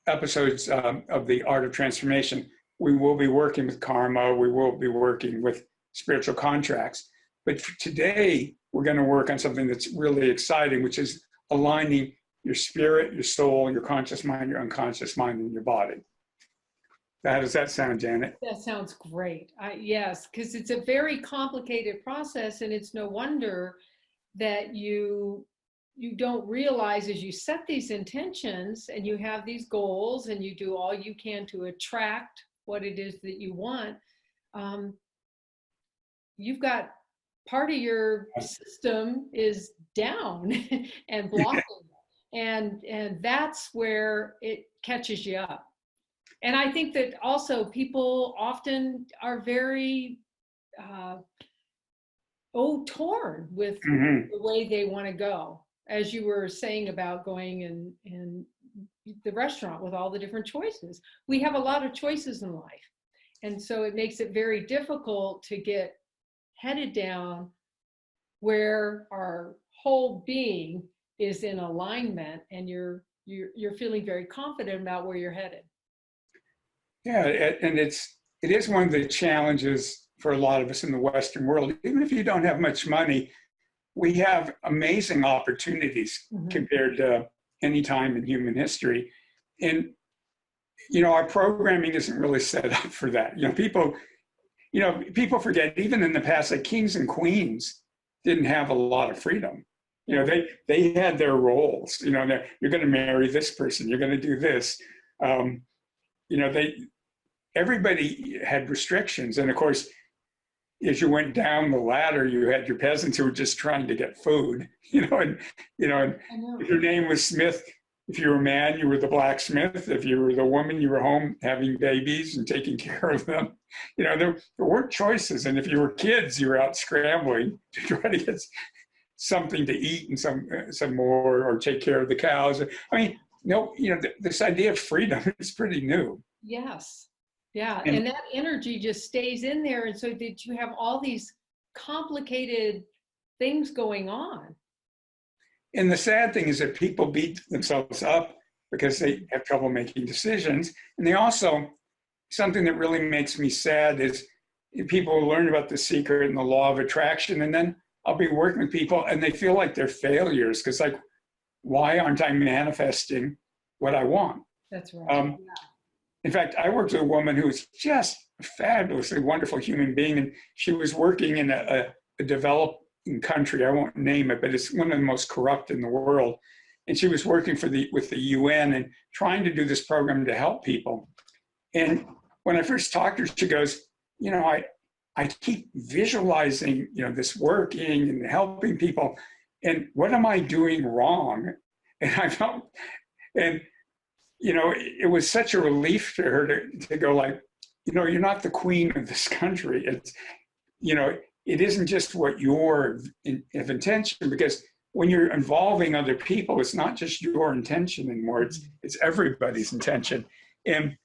episodes of the Art of Transformation, we will be working with karma, we will be working with spiritual contracts. But for today, we're going to work on something that's really exciting, which is aligning your spirit, your soul, your conscious mind, your unconscious mind, and your body. How does that sound, Janet? That sounds great. Yes, because it's a very complicated process, and it's no wonder that you don't realize as you set these intentions and you have these goals and you do all you can to attract what it is that you want, you've got part of your system is down and blocking. And that's where it catches you up. And I think that also people often are very torn with the way they want to go. As you were saying about going in the restaurant with all the different choices. We have a lot of choices in life. And so it makes it very difficult to get headed down where our whole being is in alignment and you're feeling very confident about where you're headed. Yeah, and it is one of the challenges for a lot of us in the Western world. Even if you don't have much money, we have amazing opportunities compared to any time in human history. And, our programming isn't really set up for that. People forget, even in the past, like kings and queens didn't have a lot of freedom. They had their roles. You're going to marry this person. You're going to do this. Everybody had restrictions. And of course, as you went down the ladder, you had your peasants who were just trying to get food, and if your name was Smith, if you were a man, you were the blacksmith. If you were the woman, you were home having babies and taking care of them. There weren't choices. And if you were kids, you were out scrambling to try to get something to eat and some more, or take care of the cows. This idea of freedom is pretty new. Yes. Yeah. And that energy just stays in there. And so that you have all these complicated things going on. And the sad thing is that people beat themselves up because they have trouble making decisions. And they also, something that really makes me sad is people learn about The Secret and the law of attraction, and then I'll be working with people and they feel like they're failures because, like, why aren't I manifesting what I want? That's right. In fact, I worked with a woman who was just a fabulously wonderful human being, and she was working in a developing country. I won't name it, but it's one of the most corrupt in the world. And she was working with the UN and trying to do this program to help people. And when I first talked to her, she goes, I keep visualizing, this working and helping people, and what am I doing wrong? And I felt, it was such a relief to her to go like, you're not the queen of this country. It's, it isn't just what you're of intention, because when you're involving other people, it's not just your intention anymore, it's everybody's intention. And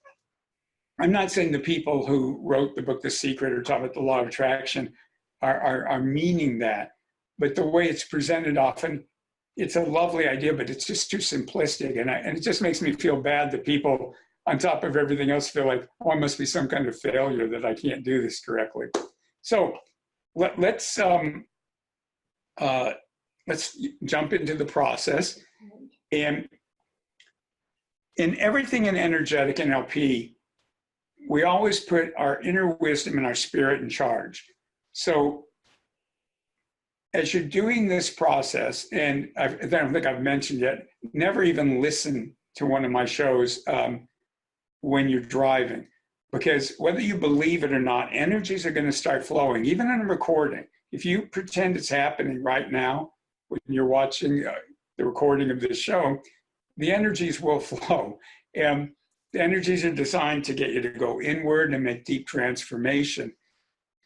I'm not saying the people who wrote the book The Secret or talk about the law of attraction are meaning that, but the way it's presented often, it's a lovely idea, but it's just too simplistic. And it just makes me feel bad that people, on top of everything else, feel like, oh, I must be some kind of failure that I can't do this correctly. So let's jump into the process. And in everything in Energetic NLP, we always put our inner wisdom and our spirit in charge. So as you're doing this process, and I don't think I've mentioned yet, never even listen to one of my shows when you're driving, because whether you believe it or not, energies are going to start flowing, even in a recording. If you pretend it's happening right now, when you're watching the recording of this show, the energies will flow. And the energies are designed to get you to go inward and make deep transformation.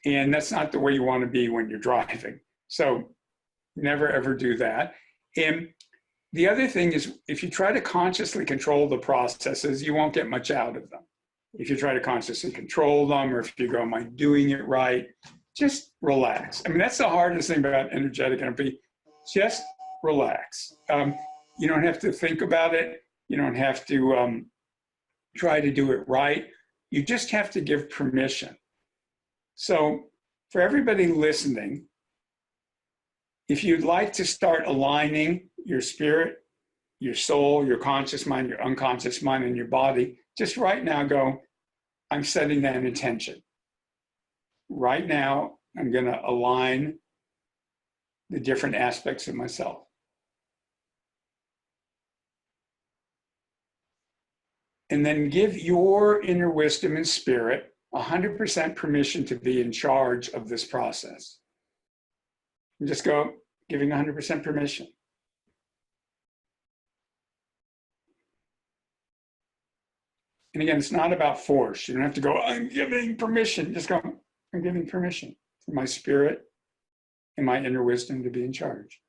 And that's not the way you want to be when you're driving. So never, ever do that. And the other thing is, if you try to consciously control the processes, you won't get much out of them. If you try to consciously control them, or if you go, am I doing it right? Just relax. I mean, that's the hardest thing about energetic NLP. Just relax. You don't have to think about it. You don't have to try to do it right. You just have to give permission. So for everybody listening, if you'd like to start aligning your spirit, your soul, your conscious mind, your unconscious mind, and your body, just right now go, I'm setting that intention. Right now, I'm going to align the different aspects of myself. And then give your inner wisdom and spirit 100% permission to be in charge of this process. And just go, giving 100% permission. And again, it's not about force. You don't have to go, I'm giving permission. Just go, I'm giving permission for my spirit and my inner wisdom to be in charge.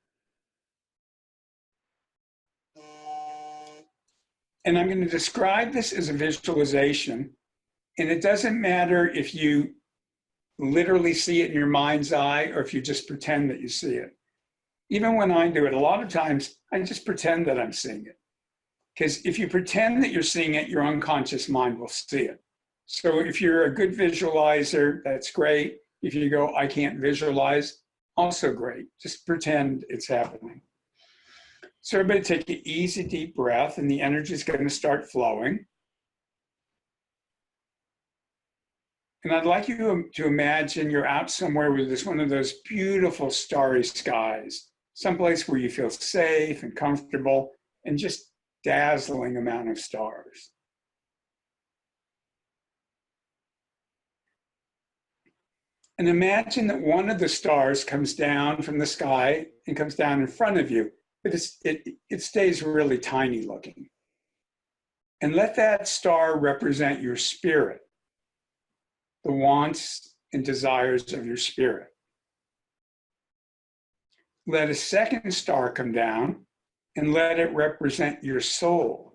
And I'm going to describe this as a visualization. And it doesn't matter if you literally see it in your mind's eye or if you just pretend that you see it. Even when I do it, a lot of times I just pretend that I'm seeing it. Because if you pretend that you're seeing it, your unconscious mind will see it. So if you're a good visualizer, that's great. If you go, I can't visualize, also great. Just pretend it's happening. So everybody take an easy, deep breath, and the energy is going to start flowing. And I'd like you to imagine you're out somewhere with one of those beautiful starry skies, someplace where you feel safe and comfortable, and just dazzling amount of stars. And imagine that one of the stars comes down from the sky and comes down in front of you, but it stays really tiny looking. And let that star represent your spirit, the wants and desires of your spirit. Let a second star come down and let it represent your soul,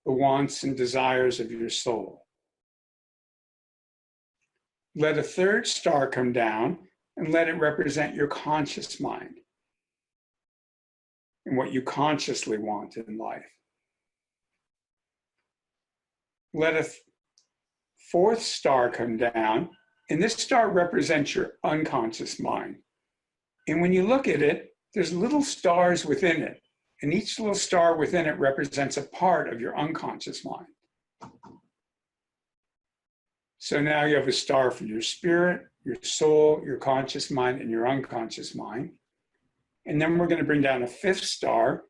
the wants and desires of your soul. Let a third star come down and let it represent your conscious mind and what you consciously want in life. Let a fourth star come down, and this star represents your unconscious mind. And when you look at it, there's little stars within it. And each little star within it represents a part of your unconscious mind. So now you have a star for your spirit, your soul, your conscious mind, and your unconscious mind. And then we're going to bring down a fifth star.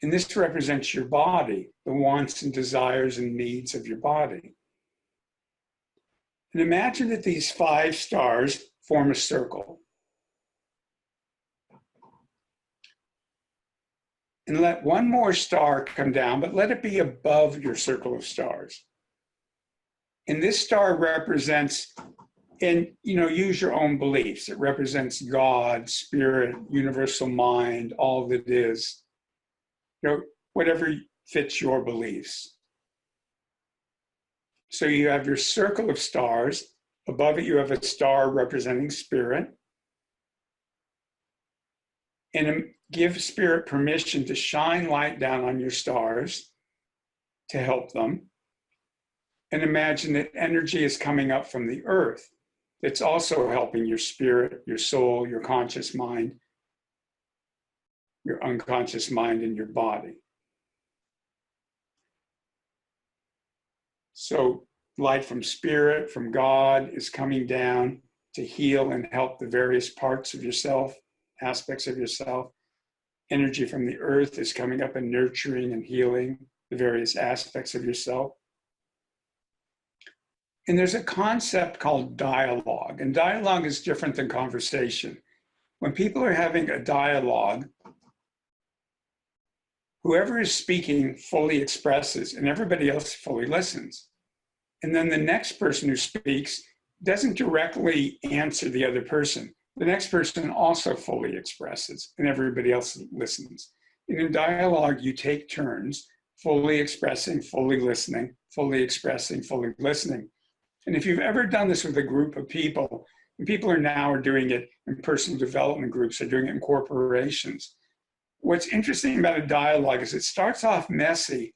And this represents your body, the wants and desires and needs of your body. And imagine that these 5 stars form a circle. And let one more star come down, but let it be above your circle of stars. And this star represents And, use your own beliefs. It represents God, spirit, universal mind, all that is, whatever fits your beliefs. So you have your circle of stars. Above it, you have a star representing spirit. And give spirit permission to shine light down on your stars to help them. And imagine that energy is coming up from the earth. It's also helping your spirit, your soul, your conscious mind, your unconscious mind, and your body. So light from spirit, from God, is coming down to heal and help the various parts of yourself, aspects of yourself. Energy from the earth is coming up and nurturing and healing the various aspects of yourself. And there's a concept called dialogue, and dialogue is different than conversation. When people are having a dialogue, whoever is speaking fully expresses and everybody else fully listens. And then the next person who speaks doesn't directly answer the other person. The next person also fully expresses and everybody else listens. And in dialogue, you take turns, fully expressing, fully listening, fully expressing, fully listening. And if you've ever done this with a group of people, and people are doing it in personal development groups, they're doing it in corporations. What's interesting about a dialogue is it starts off messy,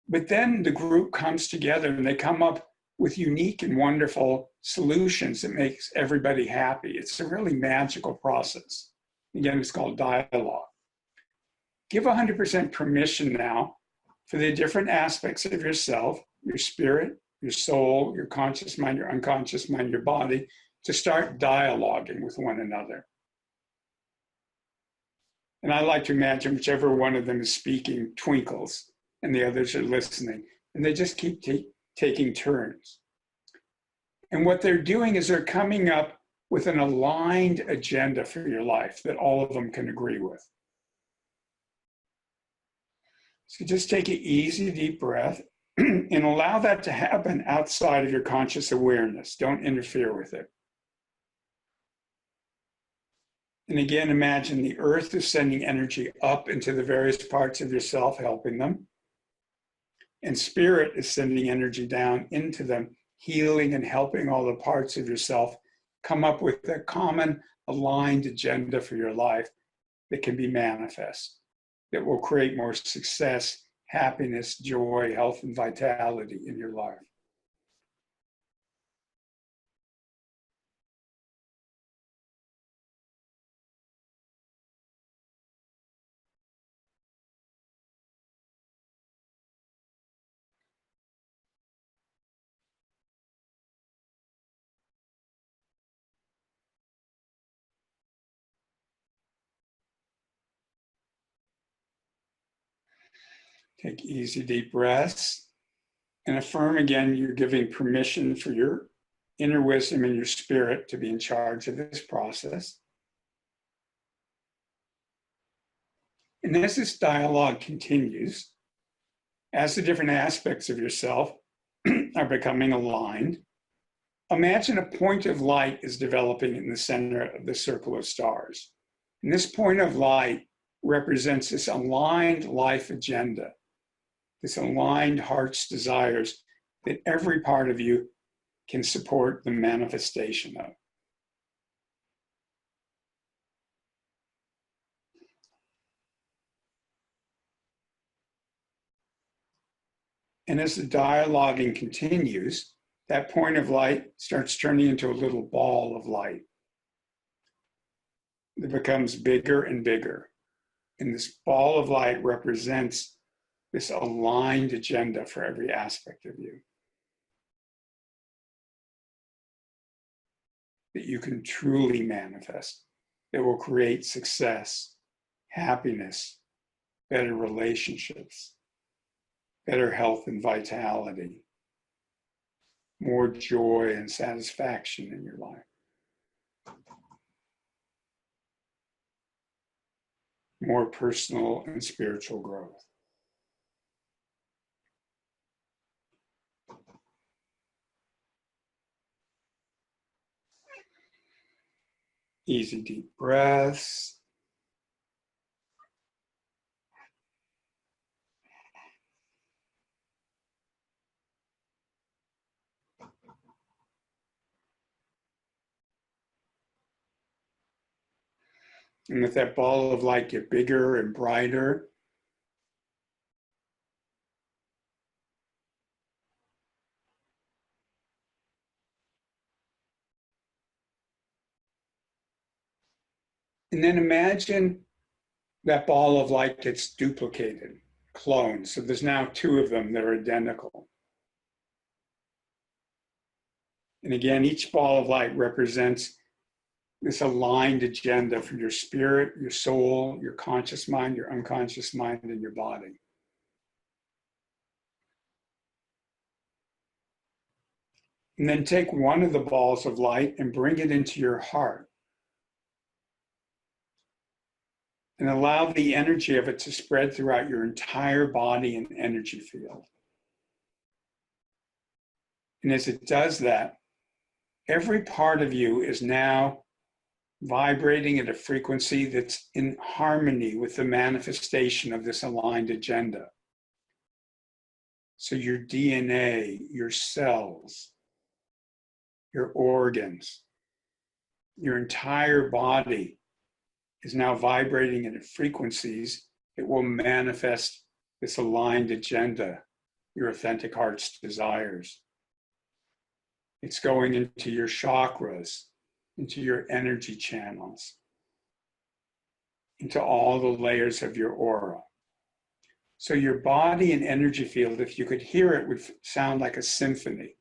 but then the group comes together and they come up with unique and wonderful solutions that makes everybody happy. It's a really magical process. Again, it's called dialogue. Give 100% permission now for the different aspects of yourself, your spirit, your soul, your conscious mind, your unconscious mind, your body, to start dialoguing with one another. And I like to imagine whichever one of them is speaking twinkles and the others are listening. And they just keep taking turns. And what they're doing is they're coming up with an aligned agenda for your life that all of them can agree with. So just take an easy, deep breath and allow that to happen outside of your conscious awareness. Don't interfere with it. And again, imagine the earth is sending energy up into the various parts of yourself, helping them. And spirit is sending energy down into them, healing and helping all the parts of yourself come up with a common aligned agenda for your life that can be manifest, that will create more success, happiness, joy, health, and vitality in your life. Take easy, deep breaths and affirm again, you're giving permission for your inner wisdom and your spirit to be in charge of this process. And as this dialogue continues, as the different aspects of yourself are becoming aligned, imagine a point of light is developing in the center of the circle of stars. And this point of light represents this aligned life agenda, this aligned heart's desires that every part of you can support the manifestation of. And as the dialoguing continues, that point of light starts turning into a little ball of light that becomes bigger and bigger. And this ball of light represents this aligned agenda for every aspect of you that you can truly manifest, that will create success, happiness, better relationships, better health and vitality, more joy and satisfaction in your life. More personal and spiritual growth. easy deep breaths. And let that ball of light get bigger and brighter. And then imagine that ball of light gets duplicated, cloned. So there's now two of them that are identical. And again, each ball of light represents this aligned agenda for your spirit, your soul, your conscious mind, your unconscious mind, and your body. And then take one of the balls of light and bring it into your heart. And allow the energy of it to spread throughout your entire body and energy field. And as it does that, every part of you is now vibrating at a frequency that's in harmony with the manifestation of this aligned agenda. So your DNA, your cells, your organs, your entire body is now vibrating at frequencies that will manifest this aligned agenda, your authentic heart's desires. It's going into your chakras, into your energy channels, into all the layers of your aura. So your body and energy field, if you could hear it, would sound like a symphony.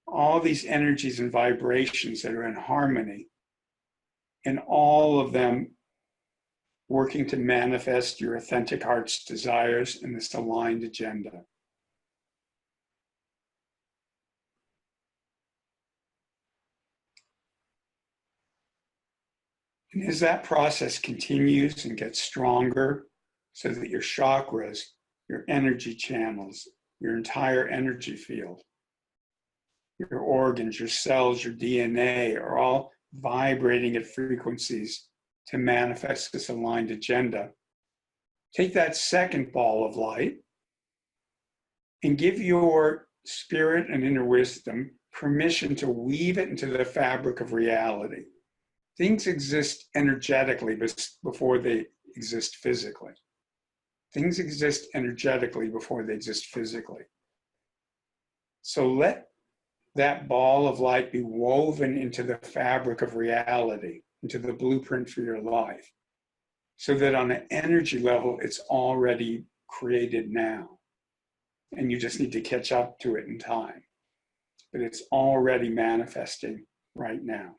All these energies and vibrations that are in harmony, and all of them working to manifest your authentic heart's desires in this aligned agenda. And as that process continues and gets stronger, so that your chakras, your energy channels, your entire energy field, your organs, your cells, your DNA are all vibrating at frequencies to manifest this aligned agenda. Take that second ball of light and give your spirit and inner wisdom permission to weave it into the fabric of reality. Things exist energetically before they exist physically. Things exist energetically before they exist physically. So let that ball of light be woven into the fabric of reality, into the blueprint for your life, so that on an energy level, it's already created now. And you just need to catch up to it in time. But it's already manifesting right now.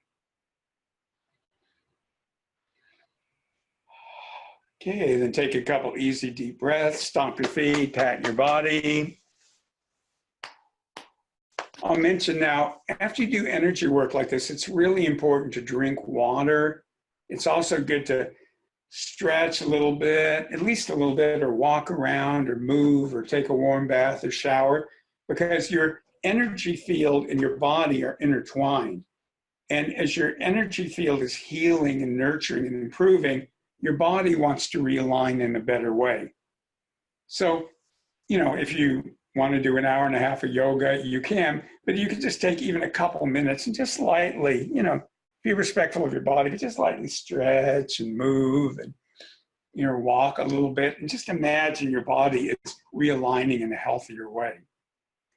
Okay, then take a couple easy deep breaths, stomp your feet, pat your body. I'll mention now, after you do energy work like this, it's really important to drink water. It's also good to stretch a little bit, at least a little bit, or walk around or move or take a warm bath or shower, because your energy field and your body are intertwined. And as your energy field is healing and nurturing and improving, your body wants to realign in a better way. So, if you want to do an hour and a half of yoga, you can, but you can just take even a couple minutes and just lightly, be respectful of your body, but just lightly stretch and move and, walk a little bit and just imagine your body is realigning in a healthier way.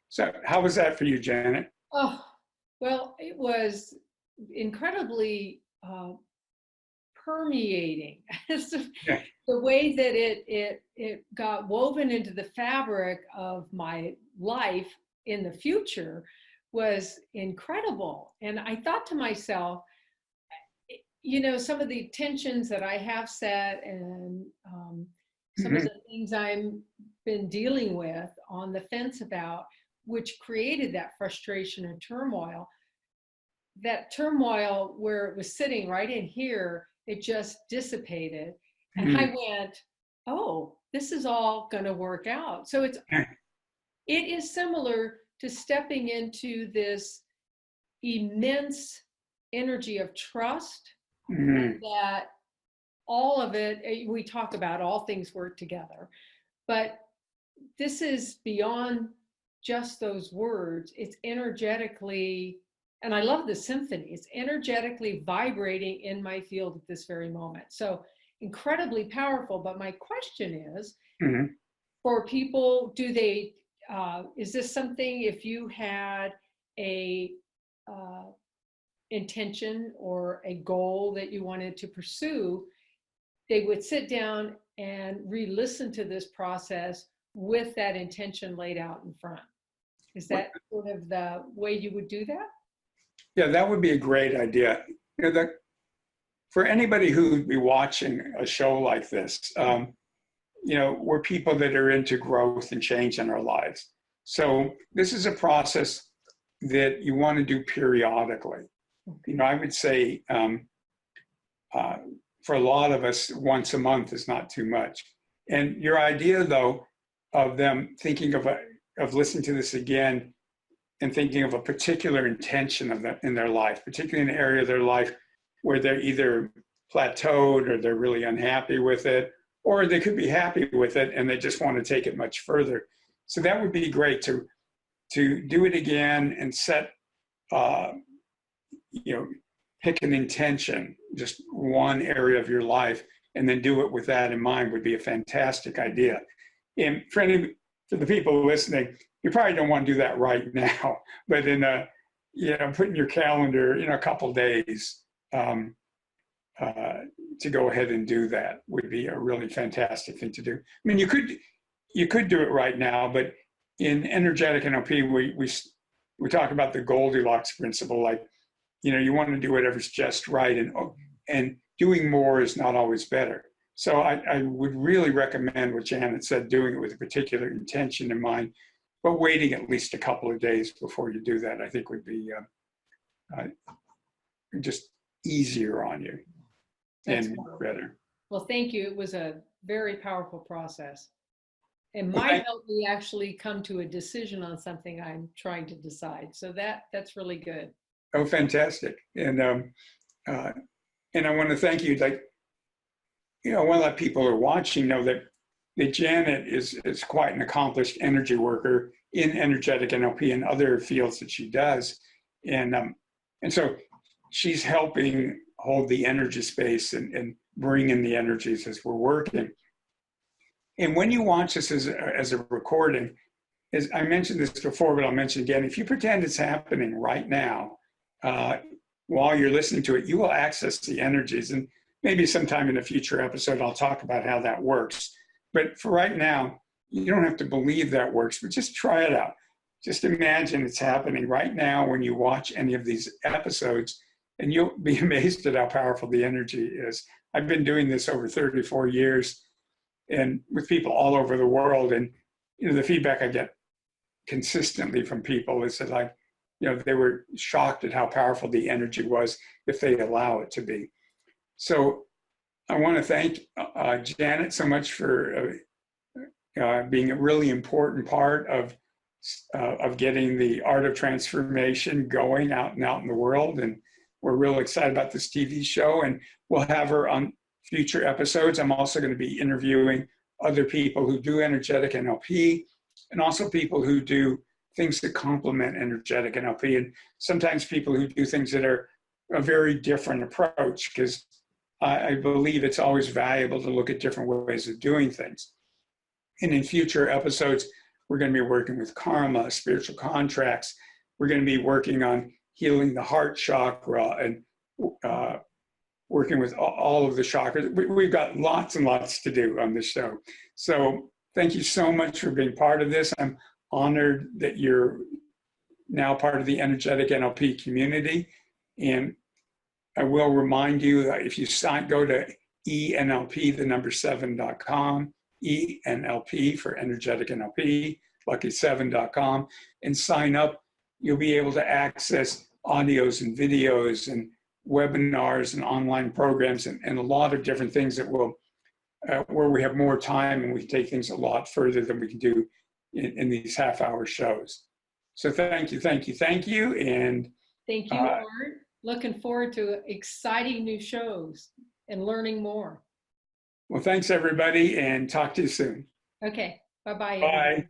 So how was that for you, Janet? Oh, well, it was incredibly permeating. Yeah. The way that it got woven into the fabric of my life in the future was incredible. And I thought to myself, some of the tensions that I have set and some of the things I've been dealing with on the fence about, which created that frustration and turmoil, where it was sitting right in here, it just dissipated. And I went, oh, this is all going to work out. So it is similar to stepping into this immense energy of trust Mm. and that all of it, we talk about all things work together, but this is beyond just those words. It's energetically, and I love the symphony, it's energetically vibrating in my field at this very moment. So incredibly powerful. But my question is, Mm-hmm. for people, do they, is this something, if you had a intention or a goal that you wanted to pursue, they would sit down and re-listen to this process with that intention laid out in front? Is that sort of the way you would do that? Yeah, that would be a great idea. That for anybody who would be watching a show like this, we're people that are into growth and change in our lives. So this is a process that you want to do periodically. Okay. I would say for a lot of us, once a month is not too much. And your idea, though, of them thinking of listening to this again and thinking of a particular intention in their life, particularly in an area of their life where they're either plateaued or they're really unhappy with it, or they could be happy with it and they just want to take it much further. So that would be great to do it again and set, pick an intention, just one area of your life, and then do it with that in mind would be a fantastic idea. And for the people listening, you probably don't want to do that right now, but put in your calendar, a couple days to go ahead and do that would be a really fantastic thing to do. I mean, you could do it right now, but in energetic NLP, we talk about the Goldilocks principle, like, you want to do whatever's just right, and doing more is not always better. So I would really recommend what Janet said, doing it with a particular intention in mind, but waiting at least a couple of days before you do that, I think would be just easier on you and better. Well, thank you. It was a very powerful process. It might help me actually come to a decision on something I'm trying to decide. So that's really good. Oh, fantastic. And I want to thank you. Like, I want to let people who are watching know that Janet is quite an accomplished energy worker in energetic NLP and other fields that she does. And so she's helping hold the energy space and bring in the energies as we're working. And when you watch this as a recording, as I mentioned this before, but I'll mention again, if you pretend it's happening right now, while you're listening to it, you will access the energies. And maybe sometime in a future episode, I'll talk about how that works. But for right now, you don't have to believe that works, but just try it out. Just imagine it's happening right now when you watch any of these episodes, and you'll be amazed at how powerful the energy is. I've been doing this over 34 years and with people all over the world. And, the feedback I get consistently from people is that they were shocked at how powerful the energy was if they allow it to be. So I want to thank Janet so much for being a really important part of getting the art of transformation going out in the world. And we're real excited about this TV show, and we'll have her on future episodes. I'm also going to be interviewing other people who do energetic NLP and also people who do things that complement energetic NLP, and sometimes people who do things that are a very different approach, because I believe it's always valuable to look at different ways of doing things. And in future episodes, we're going to be working with karma, spiritual contracts. We're going to be working on healing the heart chakra and working with all of the chakras. We've got lots and lots to do on this show. So thank you so much for being part of this. I'm honored that you're now part of the energetic NLP community. And I will remind you that if you go to enlp7.com, ENLP for energetic NLP, lucky7.com, and sign up, you'll be able to access audios and videos and webinars and online programs and a lot of different things that will, where we have more time and we can take things a lot further than we can do in these half-hour shows. So thank you. And thank you, Art. Looking forward to exciting new shows and learning more. Well, thanks everybody, and talk to you soon. Okay, bye-bye. Bye.